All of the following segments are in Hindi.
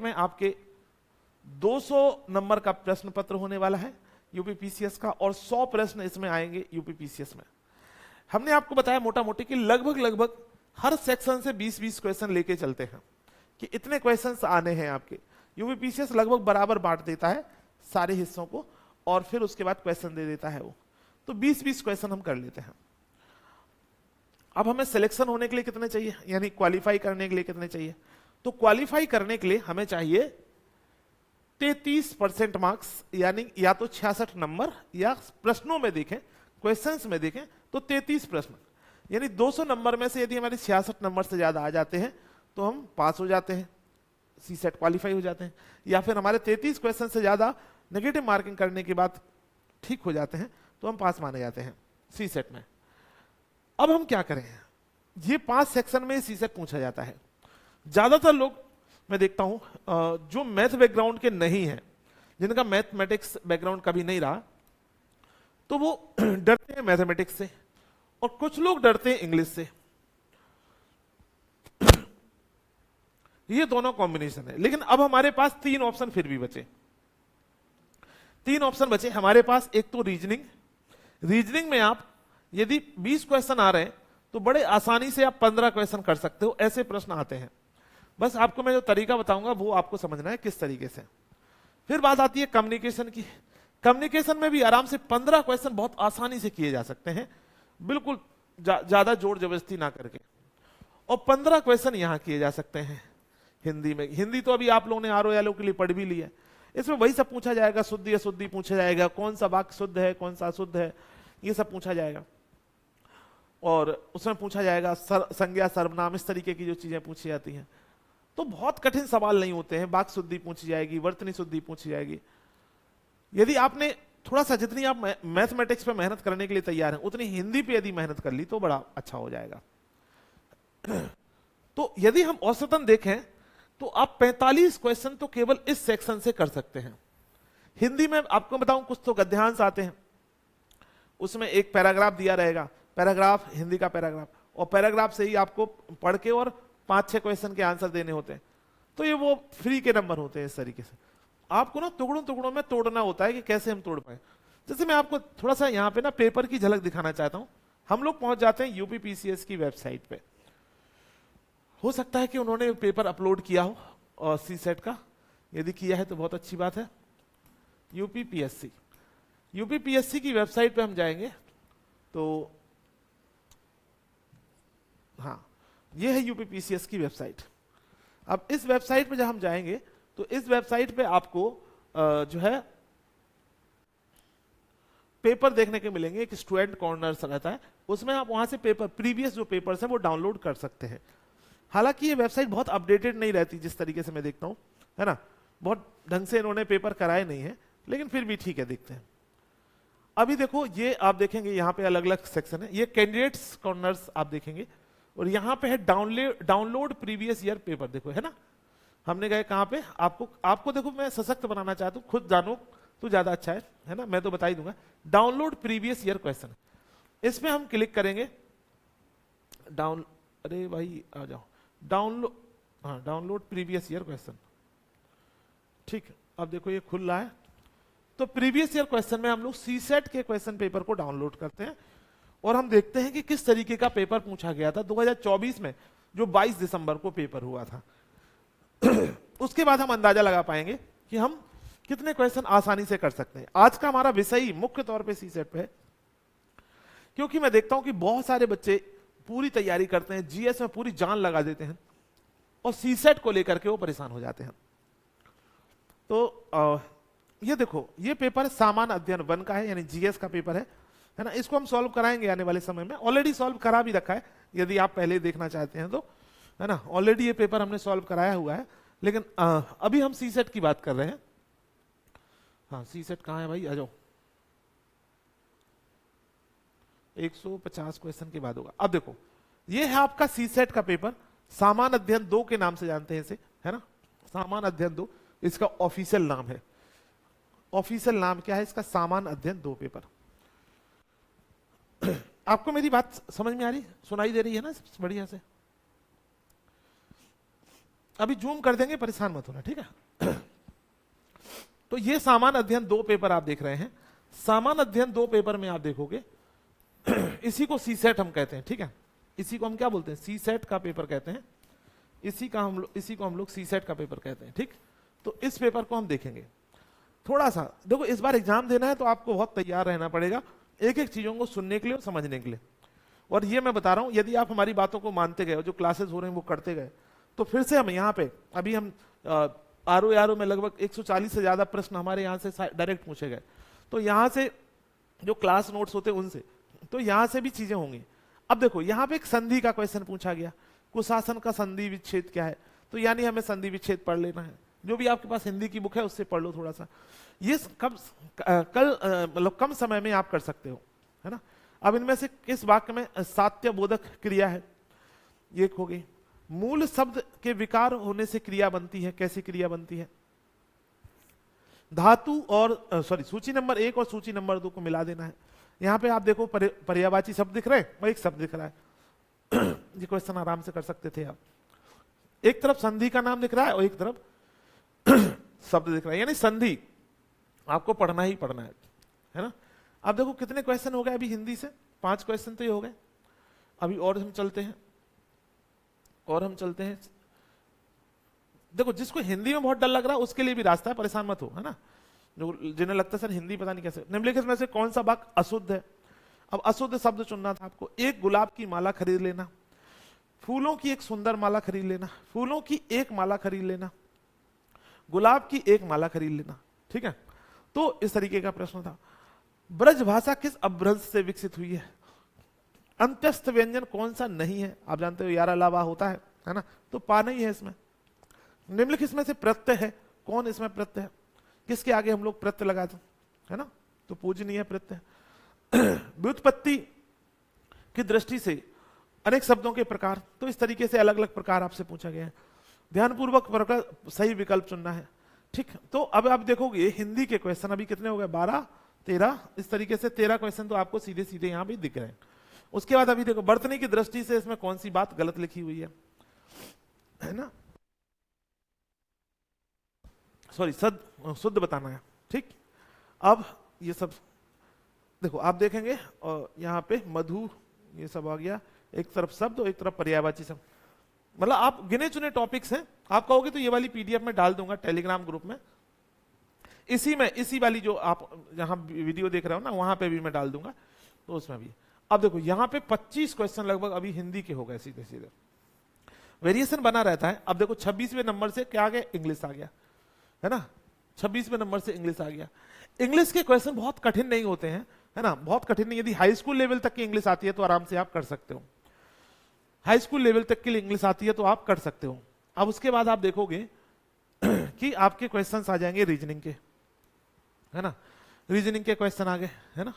में आपके 200 नंबर का प्रश्न पत्र होने वाला है यूपीपीसीएस का, और 100 प्रश्न इसमें आएंगे यूपीपीसीएस में। हमने आपको बताया मोटा मोटी कि लगभग हर सेक्शन से 20-20 क्वेश्चन लेके चलते हैं कि इतने क्वेश्चंस आने हैं आपके। यूपीपीसीएस लगभग बराबर बांट देता है सारे हिस्सों को, और फिर उसके बाद क्वेश्चन दे देता है वो, तो 20-20 क्वेश्चन हम कर लेते हैं। अब हमें सिलेक्शन होने के लिए कितने चाहिए, यानी क्वालिफाई करने के लिए कितने चाहिए? तो क्वालिफाई करने के लिए हमें चाहिए 33% मार्क्स, यानी या तो 66 नंबर, या प्रश्नों में देखें, क्वेश्चंस में देखें तो 33 प्रश्न, यानी 200 नंबर में से यदि हमारे 66 नंबर से ज्यादा आ जाते हैं तो हम पास हो जाते हैं, सी सेट क्वालिफाई हो जाते हैं। या फिर हमारे 33 क्वेश्चन से ज्यादा नेगेटिव मार्किंग करने के बाद ठीक हो जाते हैं तो हम पास माने जाते हैं सी सेट में। अब हम क्या करें, ये 5 सेक्शन में सी सेट पूछा जाता है। ज्यादातर लोग मैं देखता हूं जो मैथ बैकग्राउंड के नहीं हैं, जिनका मैथमेटिक्स बैकग्राउंड कभी नहीं रहा, तो वो डरते हैं मैथमेटिक्स से, और कुछ लोग डरते हैं इंग्लिश से। ये दोनों कॉम्बिनेशन है। लेकिन अब हमारे पास 3 ऑप्शन फिर भी बचे, 3 ऑप्शन बचे हमारे पास। एक तो रीजनिंग में आप यदि 20 क्वेश्चन आ रहे हैं तो बड़े आसानी से आप 15 क्वेश्चन कर सकते हो, ऐसे प्रश्न आते हैं। बस आपको मैं जो तरीका बताऊंगा वो आपको समझना है किस तरीके से। फिर बात आती है कम्युनिकेशन की। कम्युनिकेशन में भी आराम से 15 क्वेश्चन बहुत आसानी से किए जा सकते हैं, बिल्कुल ज्यादा जोर जबरदस्ती ना करके। और 15 क्वेश्चन यहां किए जा सकते हैं हिंदी में। हिंदी तो अभी आप लोगों ने ROLO के लिए पढ़ भी लिया है। इसमें वही सब पूछा जाएगा, शुद्धि अशुद्धि पूछा जाएगा, कौन सा वाक्य शुद्ध है कौन सा अशुद्ध है, ये सब पूछा जाएगा। और उसमें पूछा जाएगा संज्ञा सर्वनाम, इस तरीके की जो चीजें पूछी जाती हैं। तो बहुत कठिन सवाल नहीं होते हैं। वाक्य शुद्धि पूछी जाएगी, वर्तनी शुद्धि पूछी जाएगी। यदि आपने थोड़ा सा, जितनी आप मैथमेटिक्स पे मेहनत करने के लिए तैयार हैं, उतनी हिंदी पे यदि मेहनत कर ली तो बड़ा अच्छा हो जाएगा। तो यदि हम औसतन देखें तो आप 45 क्वेश्चन तो केवल इस सेक्शन से कर सकते हैं। हिंदी में आपको बताऊं, कुछ तो गद्यांश आते हैं, उसमें एक पैराग्राफ दिया रहेगा, पैराग्राफ हिंदी का पैराग्राफ, और पैराग्राफ से ही आपको पढ़ के और 5-6 क्वेश्चन के आंसर देने होते हैं। तो ये वो फ्री के नंबर होते हैं। इस तरीके से आपको ना टुकड़ों में तोड़ना होता है कि कैसे हम तोड़ पाए। जैसे मैं आपको थोड़ा सा यहाँ पे ना पेपर की झलक दिखाना चाहता हूँ। हम लोग पहुंच जाते हैं यूपीपीसीएस की वेबसाइट पे। हो सकता है कि उन्होंने पेपर अपलोड किया हो और सी सेट का, यदि किया है तो बहुत अच्छी बात है। यूपीपीएससी की वेबसाइट पे हम जाएंगे तो हाँ, ये है यूपीपीसीएस की वेबसाइट। अब इस वेबसाइट पे जब हम जाएंगे तो इस वेबसाइट पे आपको जो है पेपर देखने के मिलेंगे। एक स्टूडेंट कॉर्नर रहता है, उसमें आप वहां से पेपर, प्रीवियस जो पेपर्स हैं वो डाउनलोड कर सकते हैं। हालांकि ये वेबसाइट बहुत अपडेटेड नहीं रहती, जिस तरीके से मैं देखता हूं, है ना, बहुत ढंग से इन्होंने पेपर कराए नहीं है, लेकिन फिर भी ठीक है, देखते हैं। अभी देखो, ये आप देखेंगे यहाँ पे अलग अलग सेक्शन है। ये कैंडिडेट्स कॉर्नर्स आप देखेंगे, और यहाँ पे है डाउनलोड प्रीवियस ईयर पेपर। देखो, है ना, हमने गए कहाँ पे, आपको देखो, मैं सशक्त बनाना चाहता हूँ, खुद जानो तो ज्यादा अच्छा है ना, मैं तो बता ही दूंगा। डाउनलोड प्रीवियस ईयर क्वेश्चन, इसमें हम क्लिक करेंगे। अरे भाई आ जाओ, डाउनलोड प्रीवियस ईयर क्वेश्चन। ठीक है, अब देखो ये खुल रहा है। तो प्रीवियस ईयर क्वेश्चन में हम लोग सी सेट के क्वेश्चन पेपर को डाउनलोड करते हैं, और हम देखते हैं कि किस तरीके का पेपर पूछा गया था 2024 में, जो 22 दिसंबर को पेपर हुआ था। उसके बाद हम अंदाजा लगा पाएंगे कि हम कितने क्वेश्चन आसानी से कर सकते हैं। आज का हमारा विषय ही मुख्य तौर पे सी सेट पे है, क्योंकि मैं देखता हूं कि बहुत सारे बच्चे पूरी तैयारी करते हैं, जीएस में पूरी जान लगा देते हैं, और सी सेट को लेकर के वो परेशान हो जाते हैं। तो ये देखो, ये पेपर सामान्य अध्ययन 1 का है, यानी जीएस का पेपर है ना। इसको हम सॉल्व कराएंगे आने वाले समय में, ऑलरेडी सॉल्व करा भी रखा है, यदि आप पहले देखना चाहते हैं तो, है ना। ऑलरेडी ये पेपर हमने सॉल्व कराया हुआ है, लेकिन अभी हम सी सेट की बात कर रहे हैं। हाँ, सी सेट कहाँ है भाई, आ जाओ। 150 क्वेश्चन के बाद होगा। अब देखो, ये है आपका सी सेट का पेपर, सामान्य अध्ययन 2 के नाम से जानते हैं इसे, है ना, सामान्य अध्ययन 2 इसका ऑफिशियल नाम है। ऑफिशियल नाम क्या है इसका, सामान्य अध्ययन 2 पेपर। आपको मेरी बात समझ में आ रही, सुनाई दे रही है ना बढ़िया से? अभी जूम कर देंगे, परेशान मत होना, ठीक है। तो ये सामान्य अध्ययन 2 पेपर आप देख रहे हैं। सामान्य अध्ययन 2 पेपर में आप देखोगे इसी को सी सेट हम कहते हैं, ठीक है। इसी को हम क्या बोलते हैं, सी सेट का पेपर कहते हैं। इसी को हम लोग सी सेट का पेपर कहते हैं, ठीक। तो इस पेपर को हम देखेंगे थोड़ा सा। देखो इस बार एग्जाम देना है तो आपको बहुत तैयार रहना पड़ेगा, एक एक चीजों को सुनने के लिए और समझने के लिए। और ये मैं बता रहा हूं, यदि आप हमारी बातों को मानते गए और जो क्लासेस हो रहे हैं वो करते गए, तो फिर से हम यहाँ पे अभी हम आरओ में लगभग 140 से ज्यादा प्रश्न हमारे यहाँ से डायरेक्ट पूछे गए। तो यहाँ से जो क्लास नोट्स होते हैं उनसे, तो यहाँ से भी चीजें होंगी। अब देखो यहाँ पे एक संधि का क्वेश्चन पूछा गया, कुशासन का संधि विच्छेद क्या है, तो यानी हमें संधि विच्छेद पढ़ लेना है। जो भी आपके पास हिंदी की बुक है उससे पढ़ लो थोड़ा सा। ये मतलब कम समय में आप कर सकते हो, है ना। अब इनमें से किस वाक्य में सात्य बोधक क्रिया है, ये हो गई। मूल शब्द के विकार होने से क्रिया बनती है, कैसी क्रिया बनती है। धातु और सूची नंबर 1 और सूची नंबर 2 को मिला देना है। यहां पे आप देखो पर्यायवाची शब्द दिख रहे हैं और एक शब्द दिख रहा है। ये क्वेश्चन आराम से कर सकते थे आप। एक तरफ संधि का नाम दिख रहा है और एक तरफ शब्द दिख रहा है, यानी संधि आपको पढ़ना ही पढ़ना है ना। अब देखो कितने क्वेश्चन हो गए अभी हिंदी से, 5 क्वेश्चन तो ये हो गए। अभी और हम चलते हैं देखो जिसको हिंदी में बहुत डर लग रहा है उसके लिए भी रास्ता है, परेशान मत हो, है ना। जो जिन्हें लगता है सर हिंदी पता नहीं कैसे, निम्नलिखित में से कौन सा वाक्य अशुद्ध है। अब अशुद्ध शब्द चुनना था आपको। एक गुलाब की माला खरीद लेना, फूलों की एक सुंदर माला खरीद लेना, फूलों की एक माला खरीद लेना, गुलाब की एक माला खरीद लेना, ठीक है। तो इस तरीके का प्रश्न था। ब्रज भाषा किस अपभ्रंश से विकसित हुई है। अंत्यस्थ व्यंजन कौन सा नहीं है, आप जानते हो यार अलावा होता है ना, तो पा नहीं है इसमें। निम्नलिखित इसमें से प्रत्यय है, कौन इसमें प्रत्यय है, किसके आगे हम लोग प्रत्यय लगाते है ना, तो पूजनीय प्रत्यय। व्युत्पत्ति की दृष्टि से अनेक शब्दों के प्रकार, तो इस तरीके से अलग अलग प्रकार आपसे पूछा गया है। ध्यानपूर्वक सही विकल्प चुनना है, ठीक। तो अब आप देखोगे हिंदी के क्वेश्चन अभी कितने हो गए, 12, 13, इस तरीके से 13 क्वेश्चन तो आपको सीधे सीधे यहां भी दिख रहे हैं। उसके बाद अभी देखो बर्तनी की दृष्टि से इसमें कौन सी बात गलत लिखी हुई है ना, सॉरी शुद्ध बताना है, ठीक। अब ये सब देखो आप देखेंगे और यहाँ पे मधु ये सब आ गया, एक तरफ शब्द और एक तरफ पर्यायवाची शब्द। मतलब आप गिने चुने टॉपिक्स हैं, आप कहोगे तो ये वाली पीडीएफ में डाल दूंगा टेलीग्राम ग्रुप में, इसी वाली जो आप जहां वीडियो देख रहे हो ना वहां पे भी मैं डाल दूंगा, तो उसमें भी। अब देखो यहाँ पे 25 क्वेश्चन लगभग अभी हिंदी के हो गए सीधे सीधे, वेरिएशन बना रहता है। अब देखो 26वें नंबर से क्या आ गया, इंग्लिश आ गया, है ना। 26वें नंबर से इंग्लिश आ गया। इंग्लिश के क्वेश्चन बहुत कठिन नहीं होते हैं, है ना, बहुत कठिन नहीं। यदि हाई स्कूल लेवल तक की इंग्लिश आती है तो आराम से आप कर सकते हो, हाई स्कूल लेवल तक की इंग्लिश आती है तो आप कर सकते हो। अब उसके बाद आप देखोगे कि आपके क्वेश्चंस आ जाएंगे रीजनिंग के, है ना, रीजनिंग के क्वेश्चन आ गए, है ना,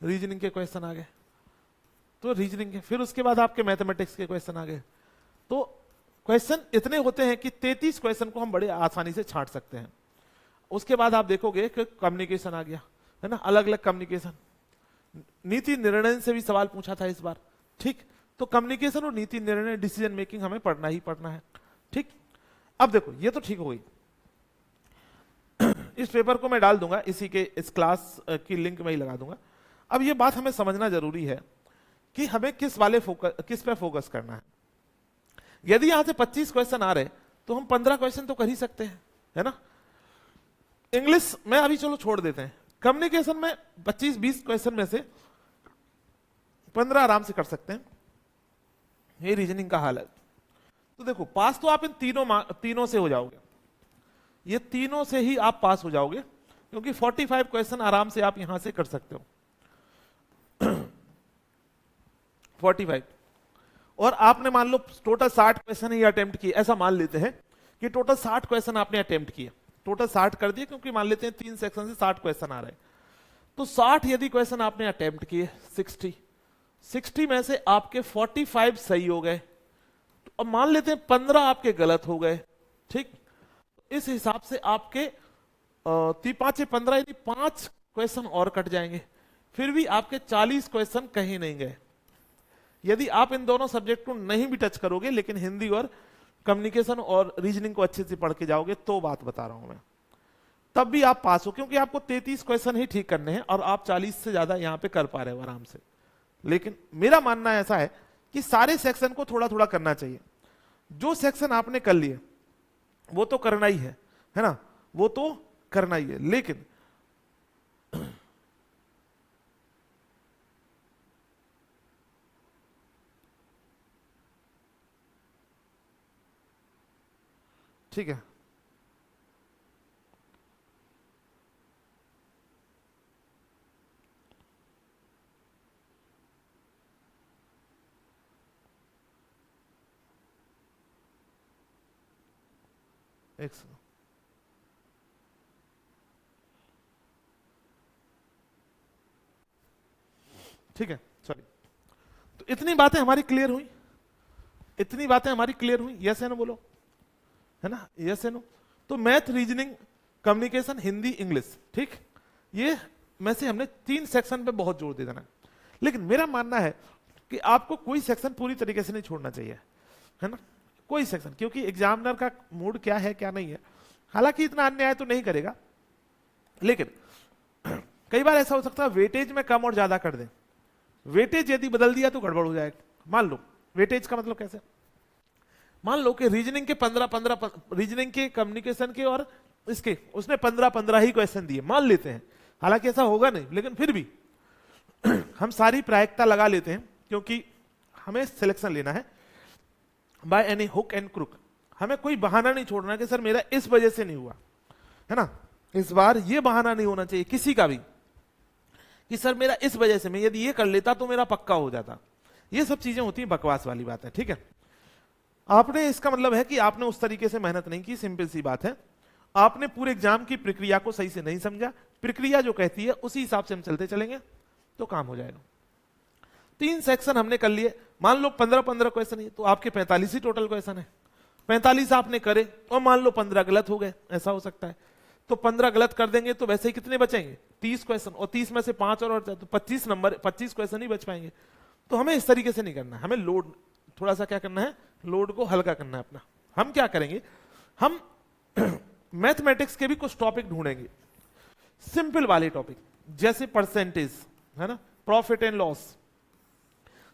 रीजनिंग के क्वेश्चन आ गए, तो रीजनिंग के। फिर उसके बाद आपके मैथमेटिक्स के क्वेश्चन आ गए। तो क्वेश्चन इतने होते हैं कि 33 क्वेश्चन को हम बड़े आसानी से छांट सकते हैं। उसके बाद आप देखोगे कि कम्युनिकेशन आ गया, है ना, अलग अलग कम्युनिकेशन। नीति निर्णय से भी सवाल पूछा था इस बार, ठीक। तो कम्युनिकेशन और नीति निर्णय डिसीजन मेकिंग हमें पढ़ना ही पढ़ना है, ठीक। अब देखो ये तो ठीक हो गई। इस पेपर को मैं डाल दूंगा इसी के, इस क्लास की लिंक में ही लगा दूंगा। अब ये बात हमें समझना जरूरी है कि हमें किस पे फोकस करना है। यदि यहां से 25 क्वेश्चन आ रहे तो हम 15 क्वेश्चन तो कर ही सकते हैं, है ना। इंग्लिश में अभी चलो छोड़ देते हैं, कम्युनिकेशन में 25-20 क्वेश्चन में से 15 आराम से कर सकते हैं। ये रीजनिंग का हाल है। तो देखो पास तो आप इन तीनों से हो जाओगे, ये तीनों से ही आप पास हो जाओगे, क्योंकि 45 क्वेश्चन आराम से आप यहां से कर सकते हो। 45, और आपने मान लो टोटल 60 क्वेश्चन ही अटेम्प्ट किए, ऐसा मान लेते हैं कि टोटल 60 क्वेश्चन आपने अटेम्प्ट किए, टोटल 60 कर दिए, क्योंकि मान लेते हैं 3 सेक्शन से 60 क्वेश्चन आ रहे हैं। तो 60 यदि क्वेश्चन आपने अटेम्प्ट किए, 60 में से आपके 45 सही हो गए, तो अब मान लेते हैं 15 आपके गलत हो गए, ठीक। इस हिसाब से आपके 5-15 यानी 5 क्वेश्चन और कट जाएंगे, फिर भी आपके 40 क्वेश्चन कहीं नहीं गए। यदि आप इन दोनों सब्जेक्ट को नहीं भी टच करोगे, लेकिन हिंदी और कम्युनिकेशन और रीजनिंग को अच्छे से पढ़ के जाओगे तो बात बता रहा हूं मैं, तब भी आप पास हो, क्योंकि आपको 33 क्वेश्चन ही ठीक करने हैं और आप 40 से ज्यादा यहां पे कर पा रहे हो आराम से। लेकिन मेरा मानना ऐसा है कि सारे सेक्शन को थोड़ा थोड़ा करना चाहिए। जो सेक्शन आपने कर लिए वो तो करना ही है ना, वो तो करना ही है। लेकिन ठीक है, एक सेकंड। ठीक है, सॉरी। तो इतनी बातें हमारी क्लियर हुई, इतनी बातें हमारी क्लियर हुई, यस है ना बोलो, है ना, यस है नो। तो math, reasoning, communication, Hindi, English, ठीक, ये में से हमने 3 सेक्शन पे बहुत जोर दे देना। लेकिन मेरा मानना है कि आपको कोई सेक्शन पूरी तरीके से नहीं छोड़ना चाहिए, है ना, कोई सेक्शन, क्योंकि एग्जामिनर का मूड क्या है क्या नहीं है। हालांकि इतना अन्याय तो नहीं करेगा, लेकिन कई बार ऐसा हो सकता है वेटेज में कम और ज्यादा कर दें। वेटेज यदि बदल दिया तो गड़बड़ हो जाएगा। मान लो वेटेज का मतलब कैसे, मान लो कि रीजनिंग के 15 रीजनिंग के, कम्युनिकेशन के और इसके उसने 15 ही क्वेश्चन दिए, मान लेते हैं। हालांकि ऐसा होगा नहीं, लेकिन फिर भी हम सारी प्रायिकता लगा लेते हैं, क्योंकि हमें सिलेक्शन लेना है by any hook and crook. हमें कोई बहाना नहीं छोड़ना कि सर मेरा इस वजह से नहीं हुआ, है ना। इस बार ये बहाना नहीं होना चाहिए किसी का भी कि सर मेरा इस वजह से, मैं यदि ये कर लेता तो मेरा पक्का हो जाता। ये सब चीजें होती हैं, बकवास वाली बात है, ठीक है। आपने, इसका मतलब है कि आपने उस तरीके से मेहनत नहीं की, सिंपल सी बात है। आपने पूरे एग्जाम की प्रक्रिया को सही से नहीं समझा। प्रक्रिया जो कहती है उसी हिसाब से हम चलते चलेंगे तो काम हो जाएगा। 3 सेक्शन हमने कर लिए, मान लो 15 क्वेश्चन है तो आपके 45 ही टोटल क्वेश्चन है। 45 आपने करे और मान लो 15 गलत हो गए, ऐसा हो सकता है। तो 15 गलत कर देंगे तो वैसे ही कितने बचेंगे, 30 क्वेश्चन, और 30 में से 5 और तो 25 नंबर, 25 क्वेश्चन ही बच पाएंगे। तो हमें इस तरीके से नहीं करना, हमें लोड थोड़ा सा क्या करना है, लोड को हल्का करना है अपना। हम क्या करेंगे, हम मैथमेटिक्स के भी कुछ टॉपिक ढूंढेंगे, सिंपल वाले टॉपिक, जैसे परसेंटेज, है ना, प्रॉफिट एंड लॉस,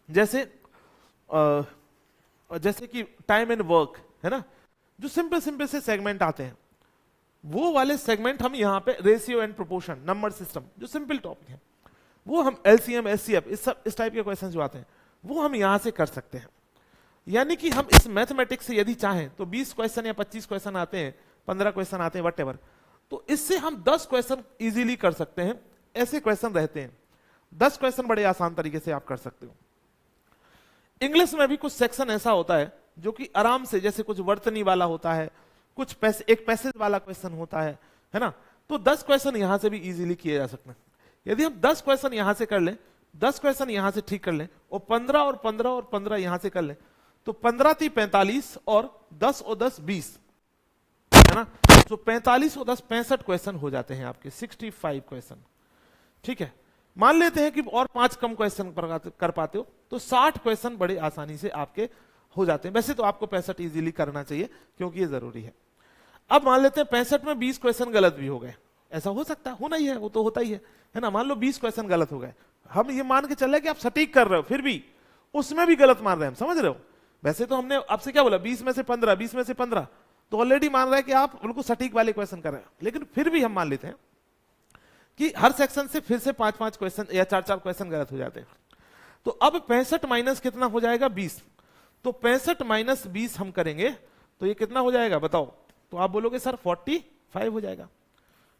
जैसे जैसे कि टाइम एंड वर्क, है ना, जो सिंपल सिंपल से सेगमेंट आते हैं, वो वाले सेगमेंट हम यहाँ पे, ratio and proportion, number system, जो सिंपल टॉपिक है, वो हम एलसीएम, एचसीएफ, इस टाइप के क्वेश्चन जो आते हैं वो हम यहां से कर सकते हैं। यानी कि हम इस मैथमेटिक्स से यदि चाहें तो 20 क्वेश्चन या 25 क्वेश्चन आते हैं, 15 क्वेश्चन आते हैं, वट, तो इससे हम 10 क्वेश्चन इजीली कर सकते हैं। ऐसे क्वेश्चन रहते हैं, 10 क्वेश्चन बड़े आसान तरीके से आप कर सकते हो। इंग्लिश में भी कुछ सेक्शन ऐसा होता है जो कि आराम से, जैसे कुछ वर्तनी वाला होता है, कुछ एक पैसेज वाला क्वेश्चन होता है ना, तो 10 क्वेश्चन यहां से भी इजीली किए जा सकते हैं। यदि हम 10 क्वेश्चन यहां से कर लें, 10 क्वेश्चन यहां से ठीक कर लें, और 15 और 15 और 15 यहां से कर लें, तो 15 × 45 और 10 और 10 20, है ना। तो 45 और 10 65 क्वेश्चन हो जाते हैं आपके, 65 क्वेश्चन, ठीक है। मान लेते हैं कि और 5 कम क्वेश्चन कर पाते हो तो 60 क्वेश्चन बड़े आसानी से आपके हो जाते हैं। वैसे तो आपको 65 इजीली करना चाहिए क्योंकि ये जरूरी है। अब मान लेते हैं 65 में 20 क्वेश्चन गलत भी हो गए, ऐसा हो सकता है, होना ही है, वो तो होता ही है ना। मान लो 20 क्वेश्चन गलत हो गए, हम ये मान के चल रहे हैं कि आप सटीक कर रहे हो, फिर भी उसमें भी गलत मान रहे हैं, हम समझ रहे हो। वैसे तो हमने आपसे क्या बोला, 20 में से 15, 20 में से 15, तो ऑलरेडी मान रहे हैं कि आप बिल्कुल सटीक वाले क्वेश्चन कर रहे हैं। लेकिन फिर भी हम मान लेते हैं कि हर सेक्शन से फिर से 5-5 क्वेश्चन या 4-4 क्वेश्चन गलत हो जाते हैं। तो अब 65 माइनस कितना हो जाएगा, 20। तो 65 माइनस 20 हम करेंगे तो ये कितना हो जाएगा बताओ। तो आप बोलोगे सर 45 हो जाएगा,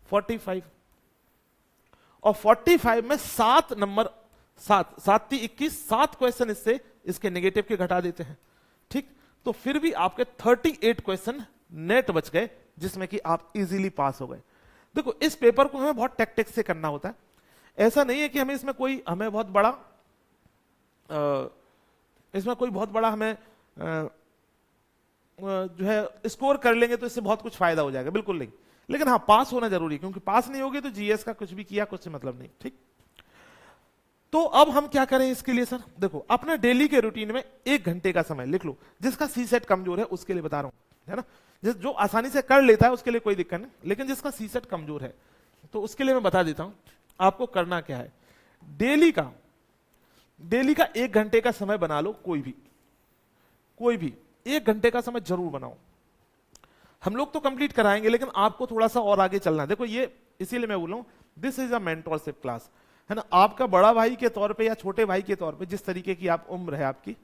45। और 45 में 7 नंबर, 7 7 × 21, 7 क्वेश्चन इससे इसके नेगेटिव के घटा देते हैं, ठीक। तो फिर भी आपके 38 क्वेश्चन नेट बच गए, जिसमें कि आप इजीली पास हो गए। देखो इस पेपर को हमें बहुत टेक्टिक से करना होता है, ऐसा नहीं है कि हमें इसमें कोई बहुत बड़ा हमें जो है स्कोर कर लेंगे तो इससे बहुत कुछ फायदा हो जाएगा, बिल्कुल नहीं। लेकिन हाँ, पास होना जरूरी है, क्योंकि पास नहीं होगे तो जीएस का कुछ भी किया कुछ मतलब नहीं, ठीक। तो अब हम क्या करें इसके लिए सर? देखो अपने डेली के रूटीन में 1 घंटे का समय लिख लो। जिसका सी सेट कमजोर है उसके लिए बता रहा हूं, है ना। जो आसानी से कर लेता है उसके लिए कोई दिक्कत नहीं, लेकिन जिसका सी सेट कमजोर है तो उसके लिए मैं बता देता हूं आपको करना क्या है। डेली का 1 घंटे का समय बना लो। कोई भी 1 घंटे का समय जरूर बनाओ। हम लोग तो कंप्लीट कराएंगे, लेकिन आपको थोड़ा सा और आगे चलना है। देखो ये इसीलिए मैं बोल रहा हूं this is a mentorship class, है ना। आपका बड़ा भाई के तौर पे या छोटे भाई के तौर पे, जिस तरीके की आप उम्र है आपकी,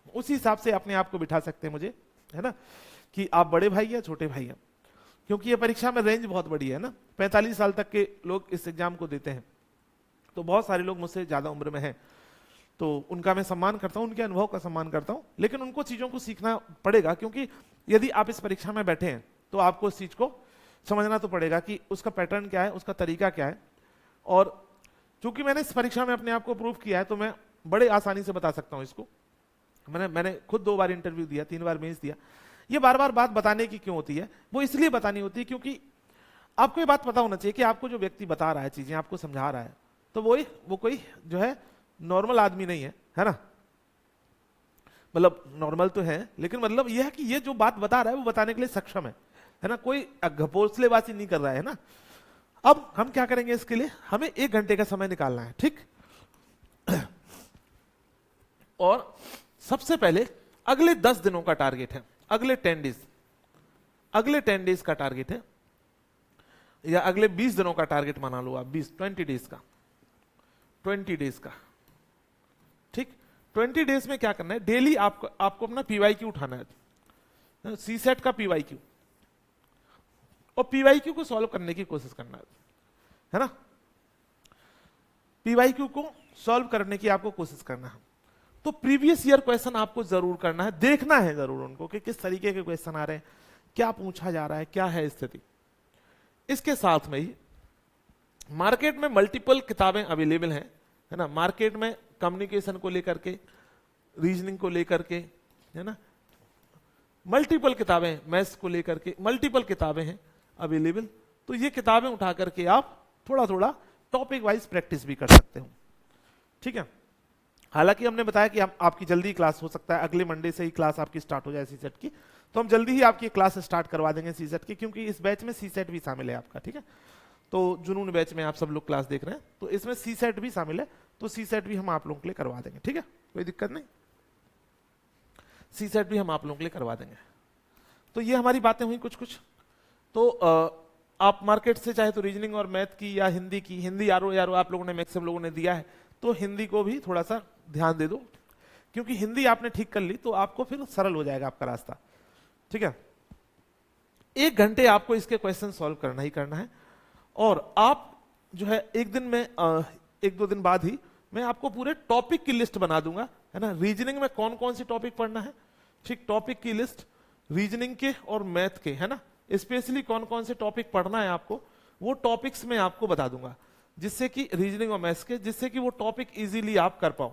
उसी हिसाब से अपने आप को बिठा सकते हैं मुझे, है ना, कि आप बड़े भाई या छोटे भाई हैं। क्योंकि ये परीक्षा में रेंज बहुत बड़ी है ना, 45 साल तक के लोग इस एग्जाम को देते हैं, तो बहुत सारे लोग मुझसे ज्यादा उम्र में हैं। तो उनका मैं सम्मान करता हूं, उनके अनुभव का सम्मान करता हूं, लेकिन उनको चीजों को सीखना पड़ेगा। क्योंकि यदि आप इस परीक्षा में बैठे हैं तो आपको इस चीज को समझना तो पड़ेगा कि उसका पैटर्न क्या है, उसका तरीका क्या है। और चूंकि मैंने इस परीक्षा में अपने आप को प्रूव किया है, तो मैं बड़े आसानी से बता सकता हूं इसको। मैंने खुद 2 बार इंटरव्यू दिया, 3 बार मेंस दिया। ये बार बार बात बताने की क्यों होती है? वो इसलिए बतानी होती है क्योंकि आपको ये बात पता होना चाहिए कि आपको जो व्यक्ति बता रहा है, चीजें आपको समझा रहा है, तो वो कोई जो है नॉर्मल आदमी नहीं है ना। मतलब नॉर्मल तो है, लेकिन मतलब यह है कि ये जो बात बता रहा है वो बताने के लिए सक्षम है ना। कोई घपोसलेबाजी नहीं कर रहा है ना। अब हम क्या करेंगे इसके लिए? हमें 1 घंटे का समय निकालना है, ठीक। और सबसे पहले अगले 10 दिनों का टारगेट है, अगले 10 डेज का टारगेट है, या अगले 20 दिनों का टारगेट माना लो आप, 20 डेज का, ठीक। 20 डेज में क्या करना है? डेली आपको अपना पीवाईक्यू उठाना है, सी सेट का पीवाईक्यू, और पीवाईक्यू को सॉल्व करने की कोशिश करना है ना। पीवाईक्यू को सॉल्व करने की आपको कोशिश करना है। तो प्रीवियस ईयर क्वेश्चन आपको जरूर करना है, देखना है जरूर उनको कि किस तरीके के क्वेश्चन आ रहे हैं, क्या पूछा जा रहा है, क्या है स्थिति। इसके साथ में ही मार्केट में मल्टीपल किताबें अवेलेबल हैं, है ना। मार्केट में कम्युनिकेशन को लेकर के, रीजनिंग को लेकर के, है ना, मल्टीपल किताबें, मैथ्स को लेकर के मल्टीपल किताबें हैं अवेलेबल। तो ये किताबें उठा करके आप थोड़ा थोड़ा टॉपिक वाइज प्रैक्टिस भी कर सकते हो, ठीक है। हालांकि हमने बताया कि आपकी जल्दी क्लास हो सकता है, अगले मंडे से ही क्लास आपकी स्टार्ट हो जाए सीसेट की, तो हम जल्दी ही आपकी क्लास स्टार्ट करवा देंगे सीसेट की, क्योंकि इस बैच में सीसेट भी शामिल है आपका, ठीक है। तो जुनून बैच में आप सब लोग क्लास देख रहे हैं, तो इसमें सीसेट भी शामिल है, तो सीसेट भी हम आप लोगों के लिए करवा देंगे, ठीक है, कोई दिक्कत नहीं। सीसेट भी हम आप लोगों के लिए करवा देंगे। तो ये हमारी बातें हुई कुछ। तो आप मार्केट से चाहे तो रीजनिंग और मैथ की या हिंदी की, हिंदी यारो आप लोगों ने मैक्सिमम लोगों ने दिया है, तो हिंदी को भी थोड़ा सा ध्यान दे दो, क्योंकि हिंदी आपने ठीक कर ली तो आपको फिर सरल हो जाएगा आपका रास्ता, ठीक है। 1 घंटे आपको इसके क्वेश्चन सॉल्व करना ही करना है। और आप जो है 1 दिन में 1-2 दिन बाद ही मैं आपको पूरे टॉपिक की लिस्ट बना दूंगा, है ना। रीजनिंग में कौन कौन सी टॉपिक पढ़ना है, ठीक, टॉपिक की लिस्ट रीजनिंग के और मैथ के, है ना। स्पेशली कौन कौन से टॉपिक पढ़ना है आपको, वो टॉपिक्स में आपको बता दूंगा, जिससे कि रीजनिंग और मैथ्स के, जिससे कि वो टॉपिक इजीली आप कर पाओ,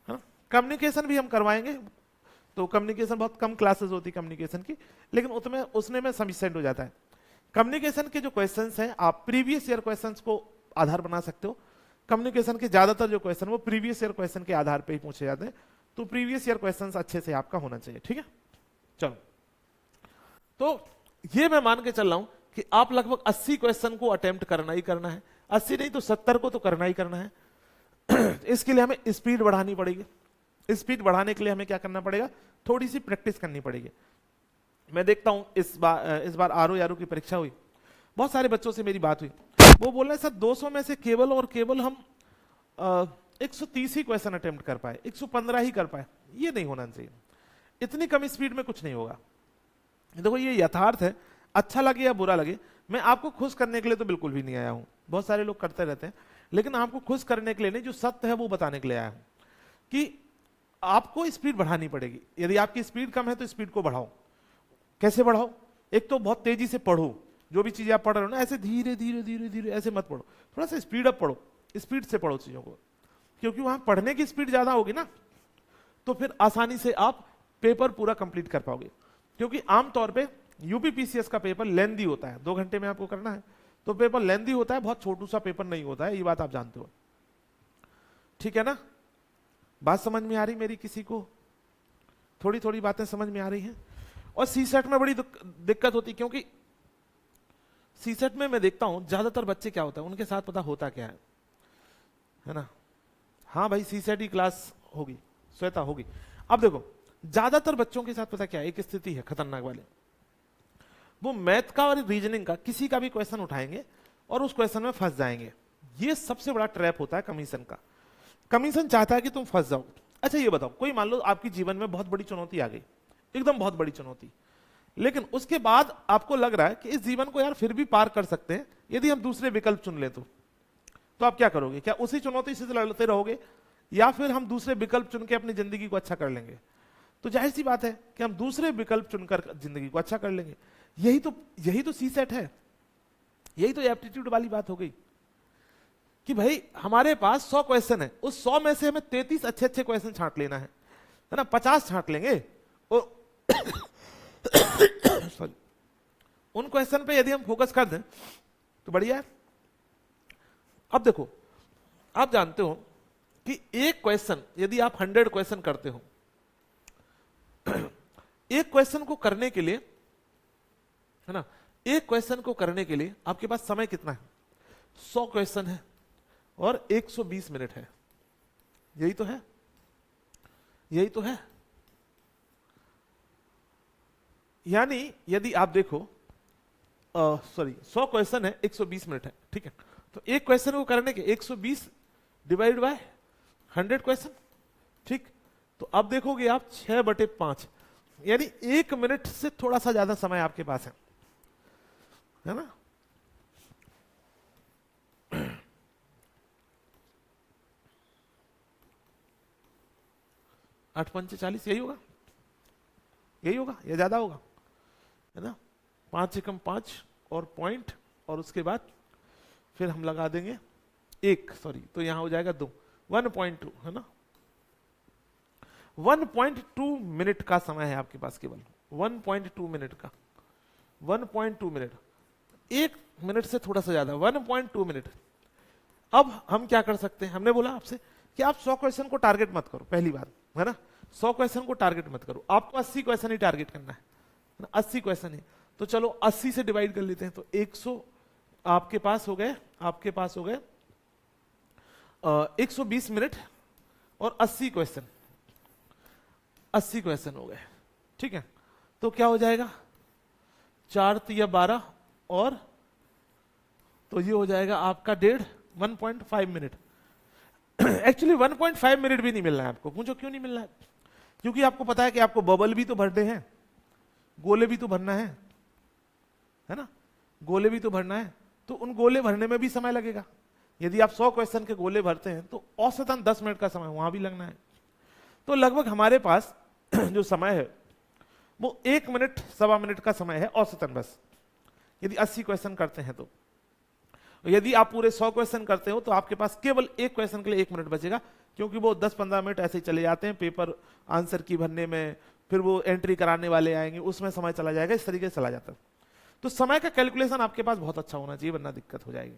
है ना। कम्युनिकेशन भी हम करवाएंगे, तो कम्युनिकेशन बहुत कम क्लासेस होती कम्युनिकेशन की, लेकिन उसमें में सफिशिएंट हो जाता है। कम्युनिकेशन के जो क्वेश्चंस हैं आप प्रीवियस ईयर क्वेश्चंस को आधार बना सकते हो। कम्युनिकेशन के ज्यादातर जो क्वेश्चन वो प्रीवियस ईयर क्वेश्चन के आधार पे ही पूछे जाते हैं, तो प्रीवियस ईयर क्वेश्चंस अच्छे से आपका होना चाहिए, ठीक है। चलो, तो ये मैं मान के चल रहा हूं कि आप लगभग 80 क्वेश्चन को अटेम्प्ट करना ही करना है, 80 नहीं तो 70 को तो करना ही करना है। इसके लिए हमें स्पीड बढ़ानी पड़ेगी। स्पीड बढ़ाने के लिए हमें क्या करना पड़ेगा? थोड़ी सी प्रैक्टिस करनी पड़ेगी। मैं देखता हूं इस बार आरओ यारो की परीक्षा हुई, बहुत सारे बच्चों से मेरी बात हुई, वो बोल रहे हैं सर 200 में से केवल हम 130 ही क्वेश्चन अटेम्प्ट कर पाए, 115 ही कर पाए। ये नहीं होना चाहिए, इतनी कम स्पीड में कुछ नहीं होगा। देखो ये यथार्थ है, अच्छा लगे या बुरा लगे, मैं आपको खुश करने के लिए तो बिल्कुल भी नहीं आया हूं। बहुत सारे लोग करते रहते हैं, लेकिन आपको खुश करने के लिए नहीं, जो सत्य है वो बताने के लिए आया हूं कि आपको स्पीड बढ़ानी पड़ेगी। यदि आपकी स्पीड कम है तो स्पीड को बढ़ाओ। कैसे बढ़ाओ? एक तो बहुत तेजी से पढ़ो, जो भी चीजें आप पढ़ रहे हो ना, ऐसे धीरे धीरे धीरे धीरे ऐसे मत पढ़ो, थोड़ा सा स्पीड अप पढ़ो, स्पीड से पढ़ो चीजों को, क्योंकि वहां पढ़ने की स्पीड ज्यादा होगी ना, तो फिर आसानी से आप पेपर पूरा कंप्लीट कर पाओगे। क्योंकि आमतौर पे यूपीपीसीएस का पेपर लेंदी होता है, 2 घंटे में आपको करना है, तो पेपर लेंदी होता है, बहुत छोटू सा पेपर नहीं होता है, ये बात आप जानते हो। ठीक है ना? बात समझ में आ रही मेरी किसी को? थोड़ी थोड़ी बातें समझ में आ रही हैं। और सी सेट में बड़ी दिक्कत होती, क्योंकि सी सेट में मैं देखता हूं ज्यादातर बच्चे क्या होता है, उनके साथ पता होता क्या है ना? हाँ भाई, सी सेट की क्लास होगी, श्वेता होगी। अब देखो, ज्यादातर बच्चों के साथ पता क्या है, एक स्थिति है खतरनाक वाले, वो मैथ का और रीजनिंग का किसी का भी क्वेश्चन उठाएंगे और उस क्वेश्चन में फंस जाएंगे। ये सबसे बड़ा ट्रैप होता है कमीशन का। कमीशन चाहता है कि तुम फंस जाओ। अच्छा ये बताओ, कोई मान लो आपकी जीवन में बहुत बड़ी चुनौती आ गई, एकदम बहुत बड़ी चुनौती, लेकिन उसके बाद आपको लग रहा है कि इस जीवन को यार फिर भी पार कर सकते हैं यदि हम दूसरे विकल्प चुन ले तो आप क्या करोगे? क्या उसी चुनौती से लड़ते रहोगे, या फिर हम दूसरे विकल्प चुन के अपनी जिंदगी को अच्छा कर लेंगे? तो जाहिर सी बात है कि हम दूसरे विकल्प चुनकर जिंदगी को अच्छा कर लेंगे। यही तो सी सेट है, यही तो एप्टीट्यूड वाली बात हो गई कि भाई हमारे पास 100 क्वेश्चन है, उस 100 में से हमें 33 अच्छे अच्छे क्वेश्चन छांट लेना है ना? 50 छांट लेंगे और सॉरी, उन क्वेश्चन पे यदि हम फोकस कर दें तो बढ़िया है। अब देखो, आप जानते हो कि एक क्वेश्चन यदि आप 100 क्वेश्चन करते हो, एक क्वेश्चन को करने के लिए, है ना, एक क्वेश्चन को करने के लिए आपके पास समय कितना है? 100 क्वेश्चन है और 120 मिनट है। यही तो है, यही तो है। यानी यदि आप देखो, सॉरी, 100 क्वेश्चन है, 120 मिनट है, ठीक है? तो एक क्वेश्चन को करने के 120 डिवाइड बाय 100 क्वेश्चन, ठीक? तो अब देखोगे आप 6/5, यानी 1 मिनट से थोड़ा सा ज्यादा समय आपके पास है ना? 8×5 = 40, यही होगा, यही होगा या ज्यादा होगा, है ना? 5 से कम 5 और पॉइंट, और उसके बाद फिर हम लगा देंगे 1, सॉरी, तो यहां हो जाएगा 2, 1.2, है ना? 1.2 मिनट का समय है आपके पास, केवल 1.2 मिनट का, 1.2 मिनट, 1 मिनट से थोड़ा सा ज्यादा, 1.2 मिनट। अब हम क्या कर सकते हैं? हमने बोला आपसे कि आप 100 क्वेश्चन को टारगेट मत करो, पहली बात, है ना? 100 क्वेश्चन को टारगेट मत करो, आपको 80 क्वेश्चन ही टारगेट करना है, 80 क्वेश्चन ही। तो चलो 80 से डिवाइड कर लेते हैं, तो 100 आपके पास हो गए, 120 मिनट और 80 क्वेश्चन, 80 क्वेश्चन हो गए, ठीक है? तो क्या हो जाएगा? 4 × 12, और तो ये हो जाएगा आपका 1.5 मिनट। एक्चुअली 1.5 मिनट भी नहीं मिल रहा है आपको। पूछो क्यों नहीं मिल रहा है? क्योंकि आपको पता है कि आपको बबल भी तो भरने हैं, गोले भी तो भरना है ना? गोले भी तो भरना है, तो उन गोले भरने में भी समय लगेगा। यदि आप 100 क्वेश्चन के गोले भरते हैं तो औसतन 10 मिनट का समय वहां भी लगना है। तो लगभग हमारे पास जो समय है वो 1 मिनट, 1.25 मिनट का समय है औसतन, बस, यदि 80 क्वेश्चन करते हैं तो। यदि आप पूरे 100 क्वेश्चन करते हो तो आपके पास केवल एक क्वेश्चन के लिए 1 मिनट बचेगा, क्योंकि वो 10-15 मिनट ऐसे ही चले जाते हैं पेपर आंसर की भरने में, फिर वो एंट्री कराने वाले आएंगे, उसमें समय चला जाएगा, इस तरीके से चला जाता है। तो समय का कैलकुलेशन आपके पास बहुत अच्छा होना चाहिए, वरना दिक्कत हो जाएगी।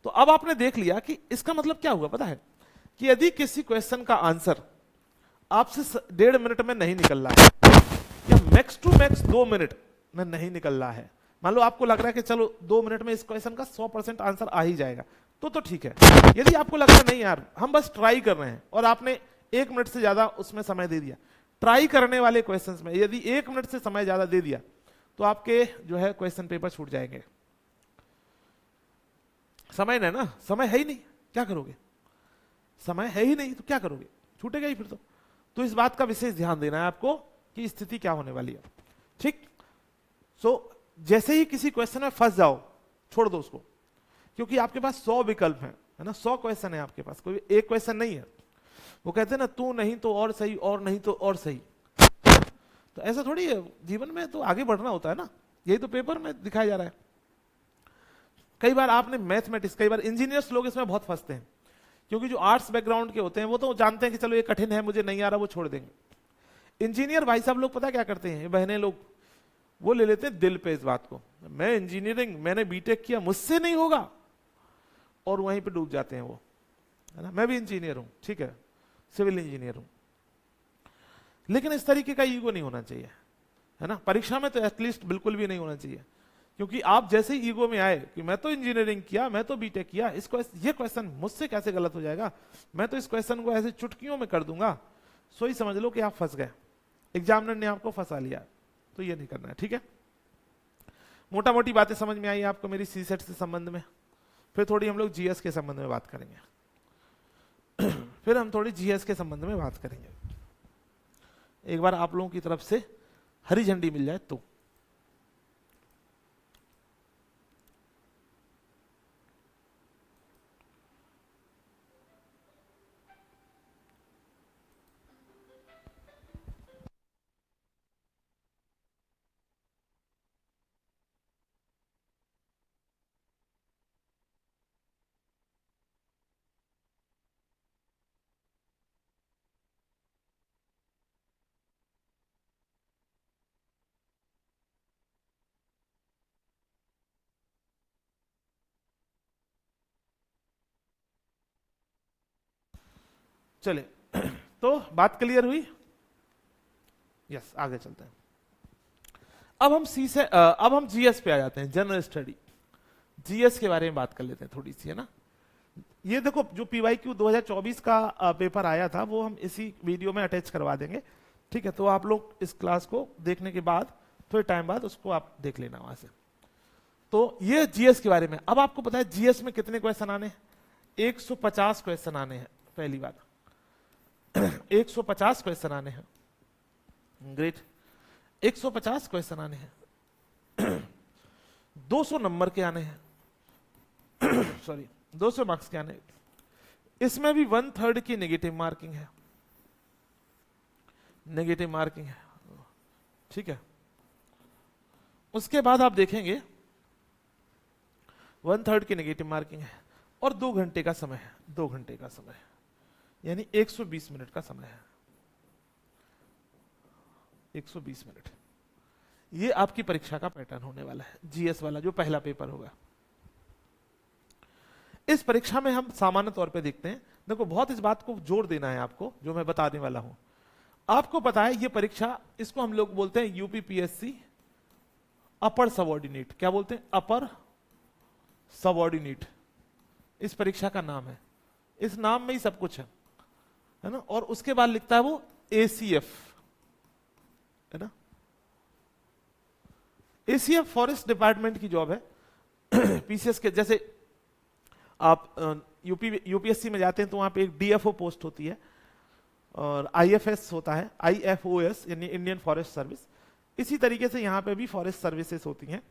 तो अब आपने देख लिया कि इसका मतलब क्या हुआ, पता है? कि यदि किसी क्वेश्चन का आंसर आपसे 1.5 मिनट में नहीं निकल रहा है, या मैक्स टू मैक्स 2 मिनट में नहीं निकल रहा है, मान लो आपको लग रहा है कि चलो 2 मिनट में इस क्वेश्चन का 100% आंसर आ ही जाएगा, तो ठीक है। यदि आपको लग रहा है नहीं यार, हम बस ट्राई कर रहे हैं, और आपने 1 मिनट से ज्यादा उसमें समय दे दिया, ट्राई करने वाले क्वेश्चंस में यदि 1 मिनट से समय ज्यादा दे दिया, तो आपके जो है क्वेश्चन पेपर छूट जाएंगे। समय नहीं ना, समय है ही नहीं, क्या करोगे? समय है ही नहीं तो क्या करोगे? छूटेगा ही फिर तो इस बात का विशेष ध्यान देना है आपको कि स्थिति क्या होने वाली है, ठीक? सो जैसे ही किसी क्वेश्चन में फंस जाओ, छोड़ दो उसको, क्योंकि आपके पास 100 विकल्प हैं, है ना? 100 क्वेश्चन है आपके पास, कोई एक क्वेश्चन नहीं है। वो कहते हैं ना, तू नहीं तो और सही, और नहीं तो और सही। तो ऐसा थोड़ी है, जीवन में तो आगे बढ़ना होता है ना, यही तो पेपर में दिखाया जा रहा है। कई बार आपने मैथमेटिक्स, कई बार इंजीनियर्स लोग इसमें बहुत फंसते हैं, क्योंकि जो आर्ट्स बैकग्राउंड के होते हैं वो तो जानते हैं कि चलो ये कठिन है, मुझे नहीं आ रहा, वो छोड़ देंगे। इंजीनियर भाई साहब लोग पता क्या करते हैं, बहने लोग, वो ले लेते हैं दिल पे इस बात को, मैं इंजीनियरिंग, मैंने बीटेक किया, मुझसे नहीं होगा, और वहीं पे डूब जाते हैं वो, है ना, मैं भी इंजीनियर हूं, ठीक है, सिविल इंजीनियर हूं, लेकिन इस तरीके का ईगो नहीं होना चाहिए, है ना। परीक्षा में तो एटलीस्ट बिल्कुल भी नहीं होना चाहिए, क्योंकि आप जैसे ही ईगो में आए कि मैं तो इंजीनियरिंग किया, मैं तो बीटेक किया, इसको ये क्वेश्चन मुझसे कैसे गलत हो जाएगा, मैं तो इस क्वेश्चन को ऐसे चुटकियों में कर दूंगा, सो ही समझ लो कि आप फंस गए, एग्जामिनर ने आपको फंसा लिया। तो ये नहीं करना है, ठीक है। मोटा मोटी बातें समझ में आई आपको मेरी सीसेट से संबंध में। फिर थोड़ी हम लोग जीएस के संबंध में बात करेंगे फिर हम थोड़ी जीएस के संबंध में बात करेंगे। एक बार आप लोगों की तरफ से हरी झंडी मिल जाए तो। चले तो बात क्लियर हुई? यस, आगे चलते हैं। अब हम जीएस पे आ जाते हैं, जनरल स्टडी। जीएस के बारे में बात कर लेते हैं थोड़ी सी, है ना। ये देखो, जो पीवाईक्यू 2024 का पेपर आया था वो हम इसी वीडियो में अटैच करवा देंगे, ठीक है। तो आप लोग इस क्लास को देखने के बाद थोड़े टाइम बाद उसको आप देख लेना वहां से। तो ये जीएस के बारे में। अब आपको पता है जीएस में कितने क्वेश्चन आने हैं? 150 क्वेश्चन आने हैं, पहली बात 150 क्वेश्चन आने हैं, ग्रेट। 150 क्वेश्चन आने हैं 200 नंबर के आने हैं सॉरी 200 मार्क्स के आने हैं। इसमें भी 1/3 की नेगेटिव मार्किंग है, नेगेटिव मार्किंग है, ठीक है। उसके बाद आप देखेंगे 1/3 की नेगेटिव मार्किंग है और 2 घंटे का समय है, 2 घंटे का समय है, यानी 120 मिनट का समय है, 120 मिनट। ये आपकी परीक्षा का पैटर्न होने वाला है, जीएस वाला जो पहला पेपर होगा। इस परीक्षा में हम सामान्य तौर पे देखते हैं, देखो बहुत इस बात को जोर देना है आपको जो मैं बताने वाला हूं। आपको पता है ये परीक्षा, इसको हम लोग बोलते हैं यूपीपीएससी अपर सबऑर्डिनेट। क्या बोलते हैं? अपर सबऑर्डिनेट इस परीक्षा का नाम है। इस नाम में ही सब कुछ है ना। और उसके बाद लिखता है वो एसीएफ, है ना। एसीएफ फॉरेस्ट डिपार्टमेंट की जॉब है पीसीएस के जैसे आप यूपीएससी में जाते हैं तो वहां पे एक डीएफओ पोस्ट होती है और आईएफएस होता है, आईएफओएस यानी इंडियन फॉरेस्ट सर्विस। इसी तरीके से यहां पे भी फॉरेस्ट सर्विसेज होती हैं,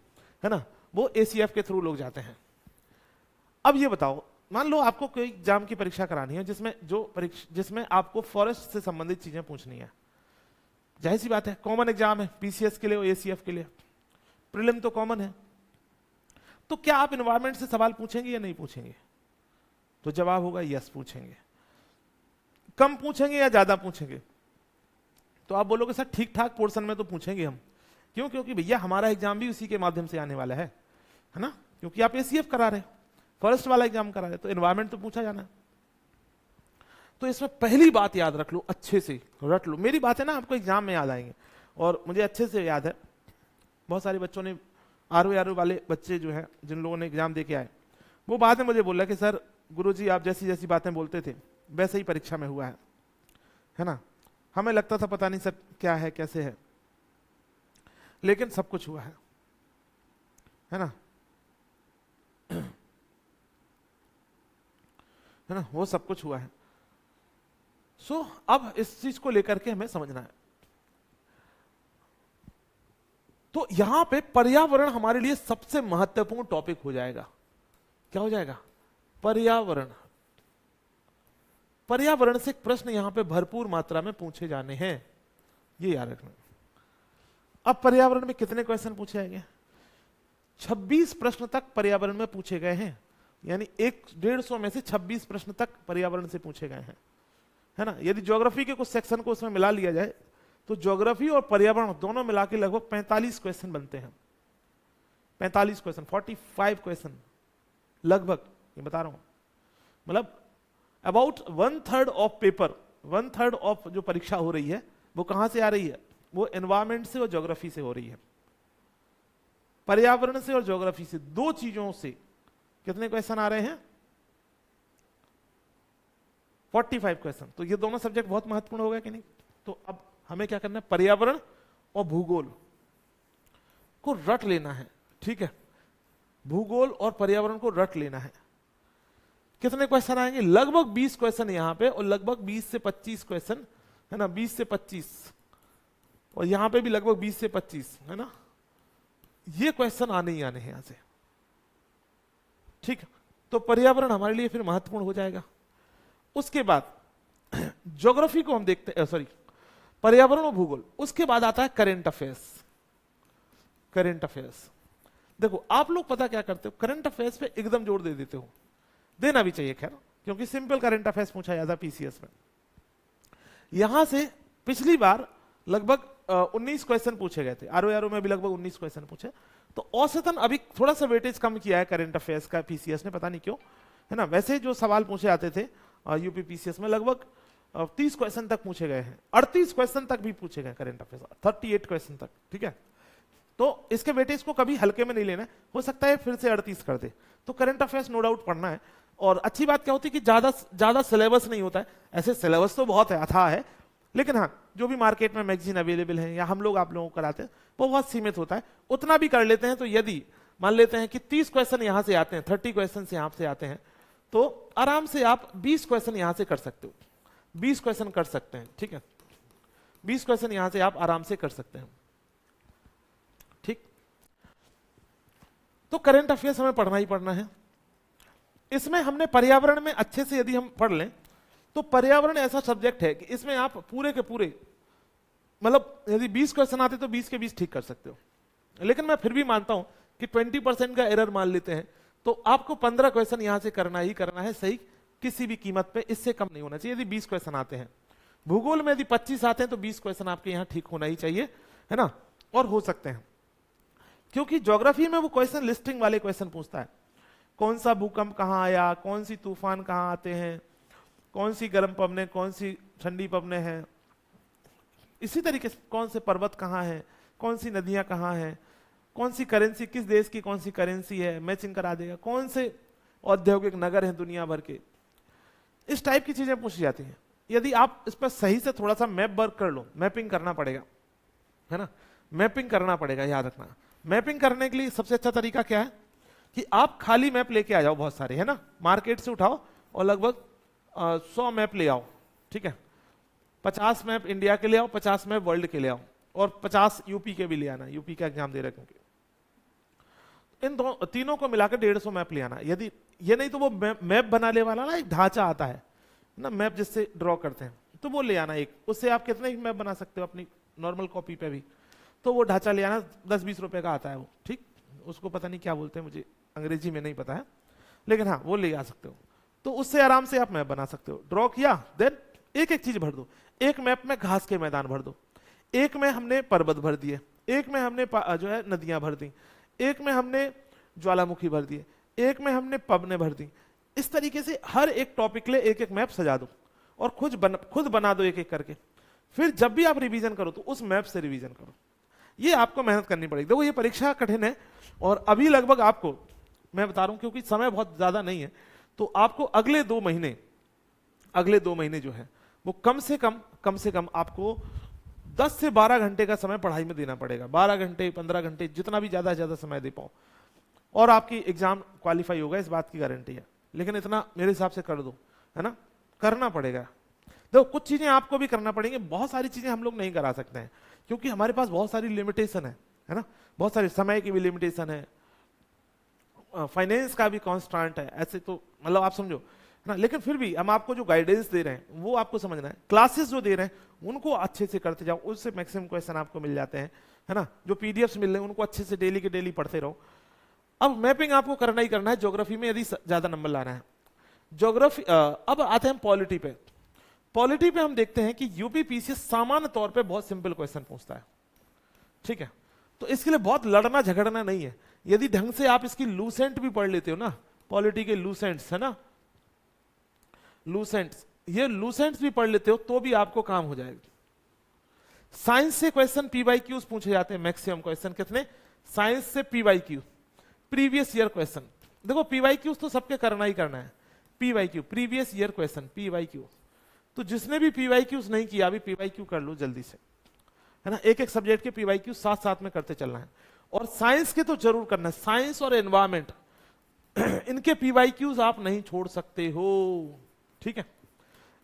है ना। वो एसीएफ के थ्रू लोग जाते हैं। अब ये बताओ, मान लो आपको कोई एग्जाम की परीक्षा करानी है जिसमें आपको फॉरेस्ट से संबंधित चीजें पूछनी है। जाहिर सी बात है, कॉमन एग्जाम है पीसीएस के लिए और एसीएफ के लिए, प्रीलिम तो कॉमन है। तो क्या आप एनवायरमेंट से सवाल पूछेंगे या नहीं पूछेंगे? तो जवाब होगा यस, पूछेंगे। कम पूछेंगे या ज्यादा पूछेंगे? तो आप बोलोगे सर ठीक ठाक पोर्शन में तो पूछेंगे हम। क्यों? क्योंकि भैया हमारा एग्जाम भी उसी के माध्यम से आने वाला है ना। क्योंकि आप एसीएफ करा रहे, फॉरेस्ट वाला एग्जाम करा रहे, तो एनवायरमेंट तो पूछा जाना है। तो इसमें पहली बात याद रख लो, अच्छे से रट लो। मेरी बातें ना आपको एग्जाम में याद आएंगे और मुझे अच्छे से याद है। बहुत सारे बच्चों ने आरओ वाले बच्चे जो हैं, जिन लोगों ने एग्जाम दे के आए, वो बाद में मुझे बोला कि सर गुरुजी आप जैसी जैसी बातें बोलते थे वैसे ही परीक्षा में हुआ है ना। हमें लगता था पता नहीं सर क्या है कैसे है, लेकिन सब कुछ हुआ है ना, है ना, वो सब कुछ हुआ है। सो अब इस चीज को लेकर के हमें समझना है। तो यहां पे पर्यावरण हमारे लिए सबसे महत्वपूर्ण टॉपिक हो जाएगा। क्या हो जाएगा? पर्यावरण। पर्यावरण से प्रश्न यहां पे भरपूर मात्रा में पूछे जाने हैं, ये याद रखना। अब पर्यावरण में कितने क्वेश्चन पूछे जाएंगे? 26 प्रश्न तक पर्यावरण में पूछे गए हैं, यानी 150 में से 26 प्रश्न तक पर्यावरण से पूछे गए हैं, है ना। यदि ज्योग्राफी के कुछ सेक्शन को उसमें मिला लिया जाए तो ज्योग्राफी और पर्यावरण दोनों मिला के लगभग 45 क्वेश्चन बनते हैं। 45 क्वेश्चन, 45 क्वेश्चन लगभग, ये बता रहा हूं। मतलब अबाउट 1/3 ऑफ पेपर, 1/3 ऑफ जो परीक्षा हो रही है वो कहां से आ रही है? वो एनवायरमेंट से और ज्योग्राफी से हो रही है। पर्यावरण से और ज्योग्राफी से, दो चीजों से कितने क्वेश्चन आ रहे हैं? 45 क्वेश्चन। तो ये दोनों सब्जेक्ट बहुत महत्वपूर्ण हो गए कि नहीं? तो अब हमें क्या करना है? पर्यावरण और भूगोल को रट लेना है, ठीक है? भूगोल और पर्यावरण को रट लेना है। कितने क्वेश्चन आएंगे? लगभग 20 क्वेश्चन यहां पे और लगभग 20 से 25 क्वेश्चन, है ना, 20 से 25, और यहां पे भी लगभग 20 से 25, है ना? ये क्वेश्चन आने ही आने हैं यहां से, ठीक है? तो पर्यावरण हमारे लिए फिर महत्वपूर्ण हो जाएगा। उसके बाद ज्योग्राफी को हम देखते हैं, सॉरी, पर्यावरण और भूगोल। उसके बाद आता है करंट अफेयर्स। करंट अफेयर्स, देखो आप लोग पता क्या करते हो, करंट अफेयर्स पे एकदम जोर दे देते हो, देना भी चाहिए खैर, क्योंकि सिंपल करंट अफेयर्स पूछा जाता है पीसीएस में। यहां से पिछली बार लगभग 19 क्वेश्चन पूछे गए थे, आरओ में भी लगभग 19 क्वेश्चन पूछे, तो औसतन अभी थोड़ा सा वेटेज कम किया है करंट अफेयर्स का पीसीएस ने, पता नहीं क्यों, है ना? वैसे जो सवाल पूछे जाते थे यूपी पीसीएस में लगभग 30 क्वेश्चन तक पूछे गए हैं, 38 क्वेश्चन तक भी पूछे गए करंट अफेयर्स, 38 क्वेश्चन तक, ठीक है? तो इसके वेटेज को कभी हल्के में नहीं लेना है, हो सकता है फिर से 38 कर दे। तो करंट अफेयर्स नो डाउट पढ़ना है। और अच्छी बात क्या होती है कि ज्यादा सिलेबस नहीं होता है, ऐसे सिलेबस तो बहुत है, अथाह है, लेकिन हाँ जो भी मार्केट में मैगजीन अवेलेबल है या हम लोग आप लोगों को कराते हैं वो बहुत सीमित होता है, उतना भी कर लेते हैं। तो यदि मान लेते हैं कि 30 क्वेश्चन यहां से आते हैं, 30 क्वेश्चन यहां से आते हैं, तो आराम से आप 20 क्वेश्चन यहां से कर सकते हो, 20 क्वेश्चन कर सकते हैं, ठीक है? 20 क्वेश्चन यहां से आप आराम से कर सकते हैं, ठीक? तो करंट अफेयर्स हमें पढ़ना ही पढ़ना है। इसमें हमने पर्यावरण में अच्छे से यदि हम पढ़ लें तो पर्यावरण ऐसा सब्जेक्ट है कि इसमें आप पूरे के पूरे, मतलब यदि 20 क्वेश्चन आते तो 20 के 20 ठीक कर सकते हो, लेकिन मैं फिर भी मानता हूं कि 20% का एरर मान लेते हैं, तो आपको 15 क्वेश्चन यहां से करना ही करना है सही, किसी भी कीमत पे, इससे कम नहीं होना चाहिए यदि 20 क्वेश्चन आते हैं। भूगोल में यदि 25 आते हैं तो 20 क्वेश्चन आपके यहां ठीक होना ही चाहिए, है ना? और हो सकते हैं, क्योंकि ज्योग्राफी में वो क्वेश्चन लिस्टिंग वाले क्वेश्चन पूछता है, कौन सा भूकंप कहां आया, कौन सी तूफान कहां आते हैं, कौन सी गर्म पवने, कौन सी ठंडी पवने हैं, इसी तरीके से कौन से पर्वत कहां हैं, कौन सी नदियां कहां हैं, कौन सी करेंसी, किस देश की कौन सी करेंसी है, मैचिंग करा देगा, कौन से औद्योगिक नगर हैं दुनिया भर के, इस टाइप की चीजें पूछी जाती हैं। यदि आप इस पर सही से थोड़ा सा मैप वर्क कर लो, मैपिंग करना पड़ेगा, है ना? मैपिंग करना पड़ेगा, याद रखना। मैपिंग करने के लिए सबसे अच्छा तरीका क्या है कि आप खाली मैप लेके आ जाओ, बहुत सारे, है ना, मार्केट से उठाओ और लगभग 100 मैप ले आओ, ठीक है? 50 मैप इंडिया के ले आओ, 50 मैप वर्ल्ड के ले आओ, और 50 यूपी के भी ले आना, यूपी का एग्जाम दे रहे क्योंकि इन तीनों को मिलाकर 150 मैप ले आना। यदि ये नहीं तो वो मैप बनाने वाला ना एक ढांचा आता है ना, मैप जिससे ड्रॉ करते हैं, तो वो ले आना एक, उससे आप कितने ही मैप बना सकते हो अपनी नॉर्मल कॉपी पे भी, तो वो ढांचा ले आना, 10-20 रुपए का आता है वो, ठीक? उसको पता नहीं क्या बोलते हैं, मुझे अंग्रेजी में नहीं पता है, लेकिन हाँ वो ले आ सकते हो। तो उससे आराम से आप मैप बना सकते हो। ड्रॉ किया, देन एक एक चीज भर दो। एक मैप में घास के मैदान भर दो, एक में हमने पर्वत भर दिए, एक में हमने जो है नदियां भर दी, एक में हमने ज्वालामुखी भर दिए, एक में हमने पवने भर दी। इस तरीके से हर एक टॉपिक ले एक एक मैप सजा दो और खुद बना दो एक एक करके। फिर जब भी आप रिवीजन करो तो उस मैप से रिवीजन करो। ये आपको मेहनत करनी पड़ेगी। देखो ये परीक्षा कठिन है, और अभी लगभग आपको मैं बता रहा हूं क्योंकि समय बहुत ज्यादा नहीं है, तो आपको अगले 2 महीने जो है वो कम से कम आपको 10 से 12 घंटे का समय पढ़ाई में देना पड़ेगा। 12 घंटे 15 घंटे, जितना भी ज्यादा समय दे पाओ, और आपकी एग्जाम क्वालिफाई होगा, इस बात की गारंटी है। लेकिन इतना मेरे हिसाब से कर दो, है ना, करना पड़ेगा। देखो कुछ चीजें आपको भी करना पड़ेंगी, बहुत सारी चीजें हम लोग नहीं करा सकते हैं क्योंकि हमारे पास बहुत सारी लिमिटेशन है ना, बहुत सारे समय की भी लिमिटेशन है, फाइनेंस का भी कॉन्स्टेंट है, ऐसे तो मतलब आप समझो ना। लेकिन फिर भी हम आपको जो गाइडेंस दे रहे हैं वो आपको समझना है। क्लासेस जो दे रहे हैं उनको अच्छे से करते जाओ, उससे मैक्सिमम क्वेश्चन आपको मिल जाते हैं, है ना। जो पीडीएफ्स मिल रहे हैं उनको अच्छे से डेली के डेली पढ़ते रहो। अब मैपिंग आपको करना ही करना है ज्योग्राफी में, यदि ज्यादा नंबर लाना है। ज्योग्राफी अब आते हैं पॉलिटी पे। पॉलिटी पे हम देखते हैं कि यूपी पीसीएस सामान्य तौर पे बहुत सिंपल क्वेश्चन पूछता है, ठीक है। तो इसके लिए बहुत लड़ना झगड़ना नहीं है। यदि ढंग से आप इसकी लूसेंट भी पढ़ लेते हो ना, पॉलिटी के लूसेंट्स, है ना, लूसेंट्स, ये लूसेंट्स भी पढ़ लेते हो तो भी आपको काम हो जाएगा। साइंस से क्वेश्चन पीवाईक्यूज पूछे जाते हैं, मैक्सिमम क्वेश्चन कितने, साइंस से पीवाईक्यू, प्रीवियस ईयर क्वेश्चन। देखो पीवाईक्यूज तो सबके करना ही करना है, PYQ previous year question PYQ. तो जिसने भी पीवाईक्यूज नहीं किया अभी पीवाईक्यू कर लो जल्दी से, है ना। एक एक सब्जेक्ट के पीवाईक्यू साथ साथ में करते चलना है, और साइंस के तो जरूर करना है, साइंस और एनवायरमेंट इनके पीवाईक्यूज आप नहीं छोड़ सकते हो, ठीक है।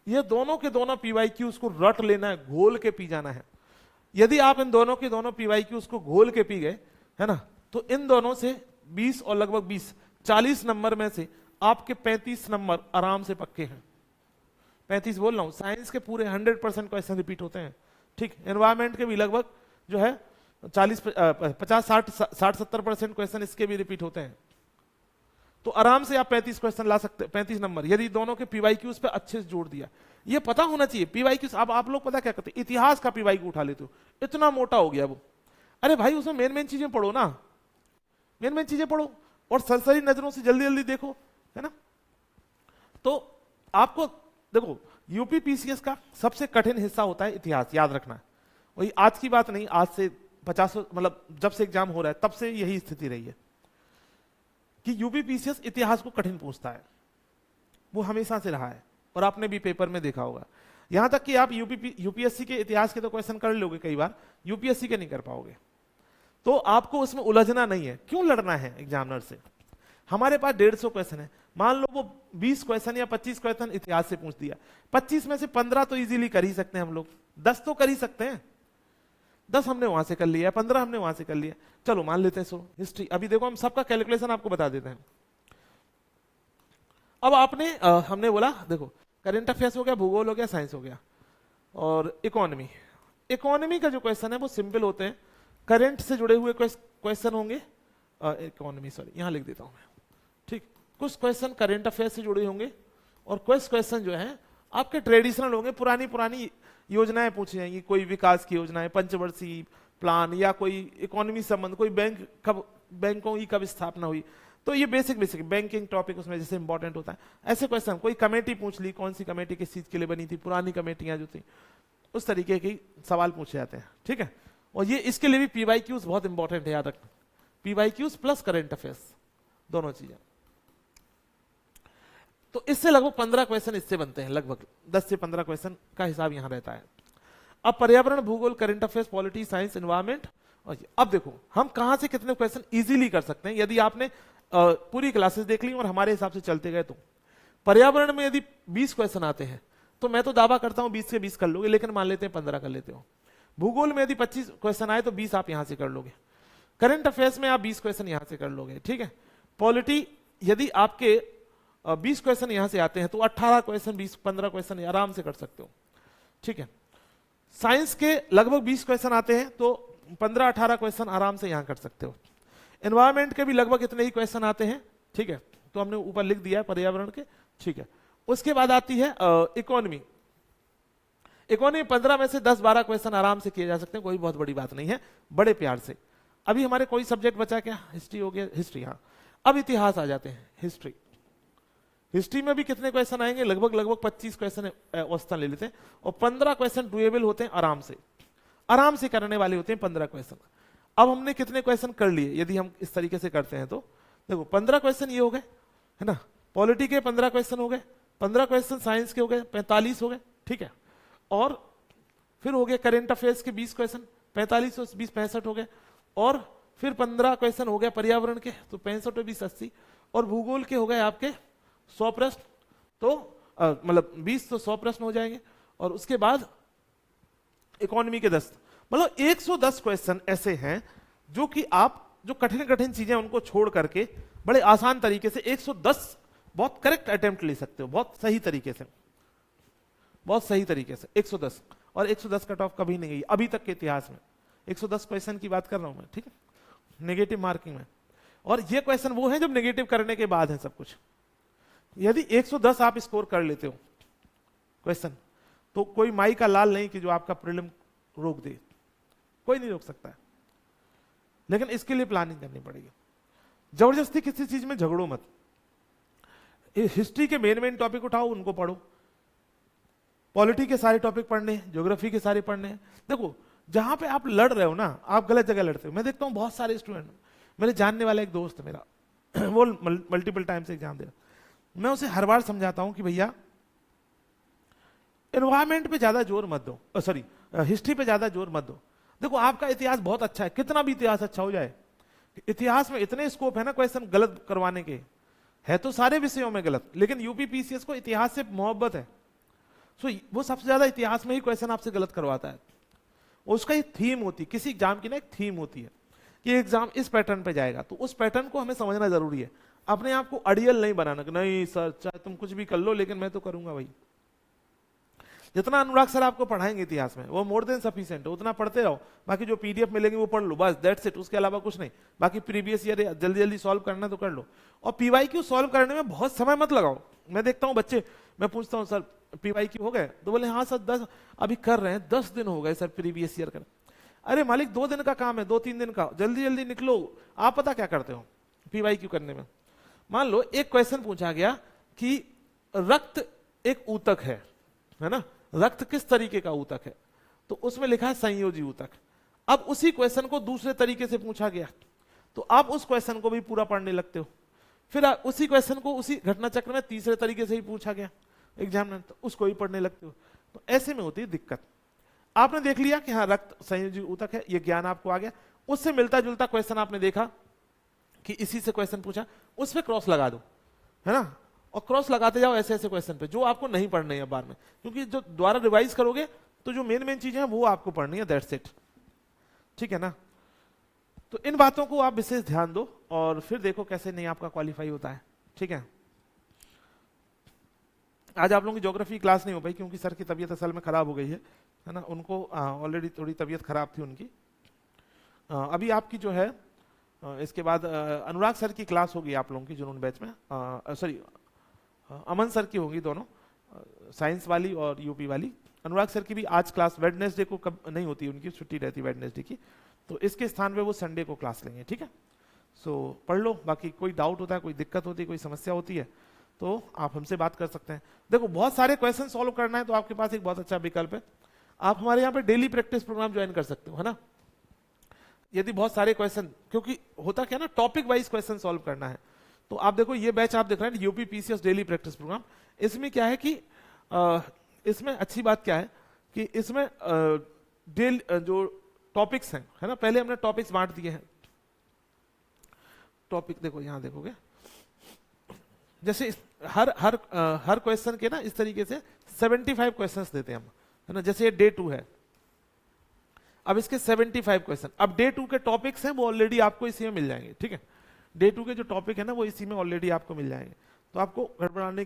ये दोनों के दोनों पीवाईक्यूज को रट लेना है, घोल के पी जाना है। यदि आप इन दोनों के दोनों पीवाईक्यूज को घोल के पी गए, है ना, तो इन दोनों से 20 और लगभग 20 40 नंबर में से आपके 35 नंबर आराम से पक्के हैं। 35 बोल रहा हूं, साइंस के पूरे 100% क्वेश्चन रिपीट होते हैं, ठीक। एनवायरमेंट के भी लगभग जो है 50-60-70% क्वेश्चन इसके भी रिपीट होते हैं। तो आराम से आप 35 क्वेश्चन ला सकते, 35 नंबर, यदि दोनों के पीवाईक्यूज पे अच्छे से जोड़ दिया। ये पता होना चाहिए पीवाईक्यूज। अब आप लोग पता क्या करते, इतिहास का पीवाईक्यू उठा लेते हो, इतना मोटा हो गया वो। अरे भाई उसमें मेन मेन चीजें पढ़ो ना, मेन मेन चीजें पढ़ो और सरसरी नजरों से जल्दी जल्दी देखो, है ना। तो आपको देखो यूपी पीसीएस का सबसे कठिन हिस्सा होता है इतिहास, याद रखना। वही आज की बात नहीं, आज से 50 मतलब जब से एग्जाम हो रहा है तब से यही स्थिति रही है कि यूपी पीसीएस इतिहास को कठिन पूछता है, वो हमेशा से रहा है, और आपने भी पेपर में देखा होगा। यहां तक कि आप यूपीएससी के इतिहास के तो क्वेश्चन कर लोगे कई बार, यूपीएससी के नहीं कर पाओगे। तो आपको उसमें उलझना नहीं है, क्यों लड़ना है एग्जामिनर से। हमारे पास 150 क्वेश्चन है, मान लो वो 20 क्वेश्चन या 25 क्वेश्चन इतिहास से पूछ दिया, 25 में से 15 तो इजीली कर ही सकते हैं हम लोग, 10 तो कर ही सकते हैं। 10 हमने वहां से कर लिया, 15 हमने वहां से कर लिया, चलो मान लेते हैं 100। हिस्ट्री अभी देखो हम सबका कैलकुलेशन आपको बता देते हैं। अब आपने हमने बोला देखो करंट अफेयर्स हो गया, भूगोल हो गया, साइंस हो गया, और इकोनॉमी। इकोनॉमी का जो क्वेश्चन है वो सिंपल होते हैं, करंट से जुड़े हुए क्वेश्चन होंगे। इकोनॉमी सॉरी यहां लिख देता हूं मैं, ठीक। कुछ क्वेश्चन करंट अफेयर से जुड़े होंगे और कुछ क्वेश्चन जो है आपके ट्रेडिशनल होंगे, पुरानी पुरानी योजनाएं पूछी जाएंगी, कोई विकास की योजनाएं, पंचवर्षीय प्लान, या कोई इकोनॉमी संबंध, कोई बैंक कब, बैंकों की कब स्थापना हुई। तो ये बेसिक बैंकिंग टॉपिक उसमें जैसे इंपॉर्टेंट होता है, ऐसे क्वेश्चन। कोई कमेटी पूछ ली, कौन सी कमेटी किस चीज के लिए बनी थी, पुरानी कमेटियां जो थी, उस तरीके के सवाल पूछे जाते हैं, ठीक है। और ये इसके लिए भी पीवाईक्यूज बहुत इंपॉर्टेंट है, याद रखना, पीवाईक्यूज प्लस करंट अफेयर्स दोनों चीजें। तो इससे लगभग 15 क्वेश्चन इससे बनते हैं, लगभग 10 से 15 क्वेश्चन का हिसाब यहां रहता है। अब पर्यावरण, भूगोल, current affairs, polity, science, environment. और अब देखो हम कहां से कितने क्वेश्चन इजीली कर सकते हैं, यदि आपने पूरी क्लासेस देख ली और हमारे हिसाब से चलते गए तो। पर्यावरण में यदि 20 क्वेश्चन आते हैं तो मैं तो दावा करता हूं 20 से 20 कर लोगे, लेकिन मान लेते हैं 15 कर लेते हो। भूगोल में यदि 25 क्वेश्चन आए तो 20 आप यहां से कर लोगे। करंट अफेयर्स में आप 20 क्वेश्चन यहां से कर लोगे, ठीक है। पॉलिटी यदि आपके 20 क्वेश्चन यहां से आते हैं तो 18 क्वेश्चन, 20-15 क्वेश्चन आराम से कर सकते हो, ठीक है। साइंस के लगभग 20 क्वेश्चन आते हैं तो 15-18 क्वेश्चन आराम से यहां कर सकते हो। एनवायरमेंट के भी लगभग इतने ही क्वेश्चन आते हैं, ठीक है, तो हमने ऊपर लिख दिया है पर्यावरण के, ठीक है। उसके बाद आती है इकोनॉमी। इकोनॉमी 15 में से 10-12 क्वेश्चन आराम से किए जा सकते हैं, कोई बहुत बड़ी बात नहीं है, बड़े प्यार से। अभी हमारे कोई सब्जेक्ट बचा क्या, हिस्ट्री हो गया, हिस्ट्री, हाँ। अब इतिहास आ जाते हैं, हिस्ट्री। हिस्ट्री में भी कितने क्वेश्चन आएंगे, लगभग 25 क्वेश्चन औसतन ले लेते हैं, और 15 क्वेश्चन डुएबल होते हैं, आराम से करने वाले होते हैं 15 क्वेश्चन। अब हमने कितने क्वेश्चन कर लिए यदि हम इस तरीके से करते हैं तो देखो 15 क्वेश्चन ये हो गए, है ना। पॉलिटी के 15 क्वेश्चन हो गए, 15 क्वेश्चन साइंस के हो गए, 45 हो गए, ठीक है। और फिर हो गए करंट अफेयर्स के 20 क्वेश्चन, 45 और 20 65 हो गए, और फिर 15 क्वेश्चन हो गए पर्यावरण के, तो 65 और 20 80, और भूगोल के हो गए आपके 100 प्रश्न, तो मतलब 20 तो 100 प्रश्न हो जाएंगे, और उसके बाद इकोनॉमी के 10, मतलब 110 क्वेश्चन ऐसे हैं जो कि आप जो कठिन कठिन चीजें उनको छोड़ करके बड़े आसान तरीके से 110 बहुत करेक्ट अटेम्प्ट ले सकते हो, बहुत सही तरीके से, बहुत सही तरीके से 110। और 110 कट ऑफ कभी नहीं गई अभी तक के इतिहास में, 110 क्वेश्चन की बात कर रहा हूं मैं, ठीक है, नेगेटिव मार्किंग में। और ये क्वेश्चन वो है जब नेगेटिव करने के बाद है सब कुछ। यदि 110 आप स्कोर कर लेते हो क्वेश्चन, तो कोई माई का लाल नहीं कि जो आपका प्रीलिम रोक दे, कोई नहीं रोक सकता है। लेकिन इसके लिए प्लानिंग करनी पड़ेगी। जबरदस्ती किसी चीज में झगड़ो मत। हिस्ट्री के मेन टॉपिक उठाओ, उनको पढ़ो, पॉलिटी के सारे टॉपिक पढ़ने, ज्योग्राफी के सारे पढ़ने। देखो जहां पे आप लड़ रहे हो ना, आप गलत जगह लड़ते हो। मैं देखता हूँ बहुत सारे स्टूडेंट, मेरे जानने वाला एक दोस्त है मेरा वो मल्टीपल टाइम से एग्जाम दे रहा, मैं उसे हर बार समझाता हूं कि भैया एनवायरमेंट पे ज्यादा जोर मत दो, सॉरी हिस्ट्री पे ज्यादा जोर मत दो। देखो आपका इतिहास बहुत अच्छा है, कितना भी इतिहास अच्छा हो जाए, इतिहास में इतने स्कोप है ना क्वेश्चन गलत करवाने के, है तो सारे विषयों में गलत, लेकिन यूपी पीसीएस को इतिहास से मोहब्बत है, सो वो सबसे ज्यादा इतिहास में ही क्वेश्चन आपसे गलत करवाता है। उसका एक थीम होती है, किसी एग्जाम की ना एक थीम होती है कि एग्जाम इस पैटर्न पे जाएगा, तो उस पैटर्न को हमें समझना जरूरी है। अपने आप को अड़ियल नहीं बनाना कि नहीं सर चाहे तुम कुछ भी कर लो लेकिन मैं तो करूंगा भाई। जितना अनुराग सर आपको पढ़ाएंगे इतिहास में वो मोर देन सफिशिएंट है, उतना पढ़ते रहो, बाकी जो पीडीएफ मिलेंगे वो पढ़ लो, बस दैट्स इट, उसके अलावा कुछ नहीं। बाकी प्रीवियस ईयर जल्दी जल्दी सॉल्व करना तो कर लो, और पीवाईक्यू सॉल्व करने में बहुत समय मत लगाओ। मैं देखता हूँ बच्चे, मैं पूछता हूँ सर पीवाईक्यू हो गए, तो बोले हाँ सर 10 अभी कर रहे हैं, 10 दिन हो गए सर प्रीवियस ईयर कर। अरे मालिक 2 दिन का काम है, 2-3 दिन का, जल्दी जल्दी निकलो। आप पता क्या करते हो पीवाईक्यू करने में, मान लो एक क्वेश्चन पूछा गया कि रक्त एक ऊतक है ना, रक्त किस तरीके का ऊतक है, तो उसमें लिखा है संयोजी ऊतक। अब उसी क्वेश्चन को दूसरे तरीके से पूछा गया, तो आप उस क्वेश्चन को भी पूरा पढ़ने लगते हो। फिर उसी क्वेश्चन को उसी घटना चक्र में तीसरे तरीके से ही पूछा गया एग्जामिनर, तो उसको भी पढ़ने लगते हो। तो ऐसे में होती है दिक्कत। आपने देख लिया कि हाँ रक्त संयोजी ऊतक है, ये ज्ञान आपको आ गया, उससे मिलता जुलता क्वेश्चन आपने देखा कि इसी से क्वेश्चन पूछा, उस पर क्रॉस लगा दो, है ना, और क्रॉस लगाते जाओ ऐसे ऐसे क्वेश्चन पे जो आपको नहीं पढ़ने हैं बार में, क्योंकि जो दोबारा रिवाइज करोगे तो जो मेन मेन चीजें हैं वो आपको पढ़नी है, दैट्स इट। ठीक है ना, तो इन बातों को आप विशेष ध्यान दो और फिर देखो कैसे नहीं आपका क्वालिफाई होता है। ठीक है, आज आप लोगों की ज्योग्राफी क्लास नहीं हो पाई क्योंकि सर की तबीयत असल में खराब हो गई है ना, उनको ऑलरेडी थोड़ी तबीयत खराब थी उनकी। अभी आपकी जो है इसके बाद अनुराग सर की क्लास होगी आप लोगों की जुनून बैच में, सॉरी अमन सर की होगी दोनों, साइंस वाली और यूपी वाली। अनुराग सर की भी आज क्लास वेडनेसडे को कब नहीं होती, उनकी छुट्टी रहती है वेडनेसडे की, तो इसके स्थान पे वो संडे को क्लास लेंगे। ठीक है, सो पढ़ लो, बाकी कोई डाउट होता है, कोई दिक्कत होती है, कोई समस्या होती है तो आप हमसे बात कर सकते हैं। देखो बहुत सारे क्वेश्चन सॉल्व करना है तो आपके पास एक बहुत अच्छा विकल्प है, आप हमारे यहाँ पे डेली प्रैक्टिस प्रोग्राम ज्वाइन कर सकते हो, है ना। यदि बहुत सारे क्वेश्चन, क्योंकि होता क्या ना टॉपिक वाइज क्वेश्चन सॉल्व करना है, तो आप देखो ये बैच आप देख रहे हैं UP PCS daily practice programme. इसमें क्या है कि इसमें अच्छी बात क्या है कि इसमें जो टॉपिक्स हैं, है ना, पहले हमने टॉपिक्स बांट दिए हैं। टॉपिक देखो यहां देखोगे, जैसे हर क्वेश्चन के ना इस तरीके से 75 क्वेश्चंस देते हैं हम, है ना। जैसे ये डे 2 है, अब इसके 75 क्वेश्चन, अब डे 2 के टॉपिक्स हैं वो ऑलरेडी आपको इसी में मिल जाएंगे। ठीक है, डे 2 के जो टॉपिक है ना वो इसी में ऑलरेडी आपको मिल जाएंगे, तो आपको हड़बड़ाने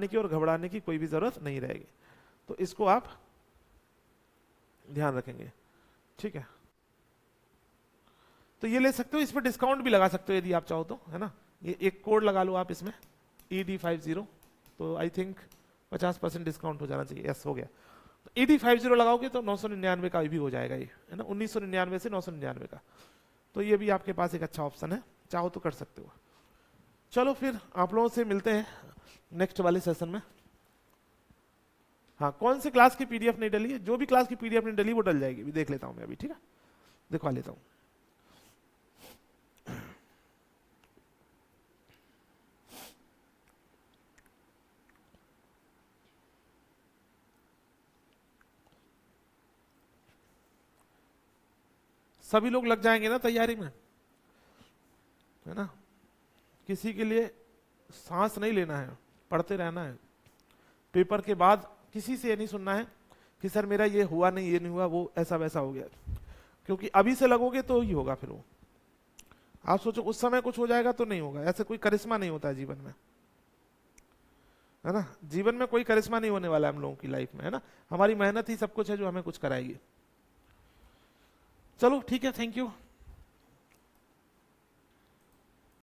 की और घबराने की कोई भी जरूरत नहीं रहेगी, तो इसको आप ध्यान रखेंगे। ठीक है, तो ये ले सकते हो, इस पर डिस्काउंट भी लगा सकते हो यदि आप चाहो तो, है ना। ये एक कोड लगा लो आप इसमें ED50, तो आई थिंक 50% डिस्काउंट हो जाना चाहिए। यस हो गया, तो ED50 लगाओगे तो 999 का भी हो जाएगा ये, है ना, 1999 से 999 का, तो ये भी आपके पास एक अच्छा ऑप्शन है, चाहो तो कर सकते हो। चलो फिर आप लोगों से मिलते हैं नेक्स्ट वाले सेशन में। हाँ, कौन सी क्लास की पीडीएफ नहीं डली है, जो भी क्लास की पीडीएफ नहीं डली वो डल जाएगी, भी देख लेता हूं मैं अभी। ठीक है, दिखवा लेता हूं। सभी लोग लग जाएंगे ना तैयारी में, है ना, किसी के लिए सांस नहीं लेना है, पढ़ते रहना है। पेपर के बाद किसी से ये नहीं सुनना है कि सर मेरा ये हुआ नहीं, ये नहीं हुआ, वो ऐसा वैसा हो गया, क्योंकि अभी से लगोगे तो ही होगा। फिर वो आप सोचो उस समय कुछ हो जाएगा तो नहीं होगा, ऐसे कोई करिश्मा नहीं होता है जीवन में, है ना। जीवन में कोई करिश्मा नहीं होने वाला है हम लोगों की लाइफ में, है ना। हमारी मेहनत ही सब कुछ है जो हमें कुछ कराएगी। चलो ठीक है, थैंक यू।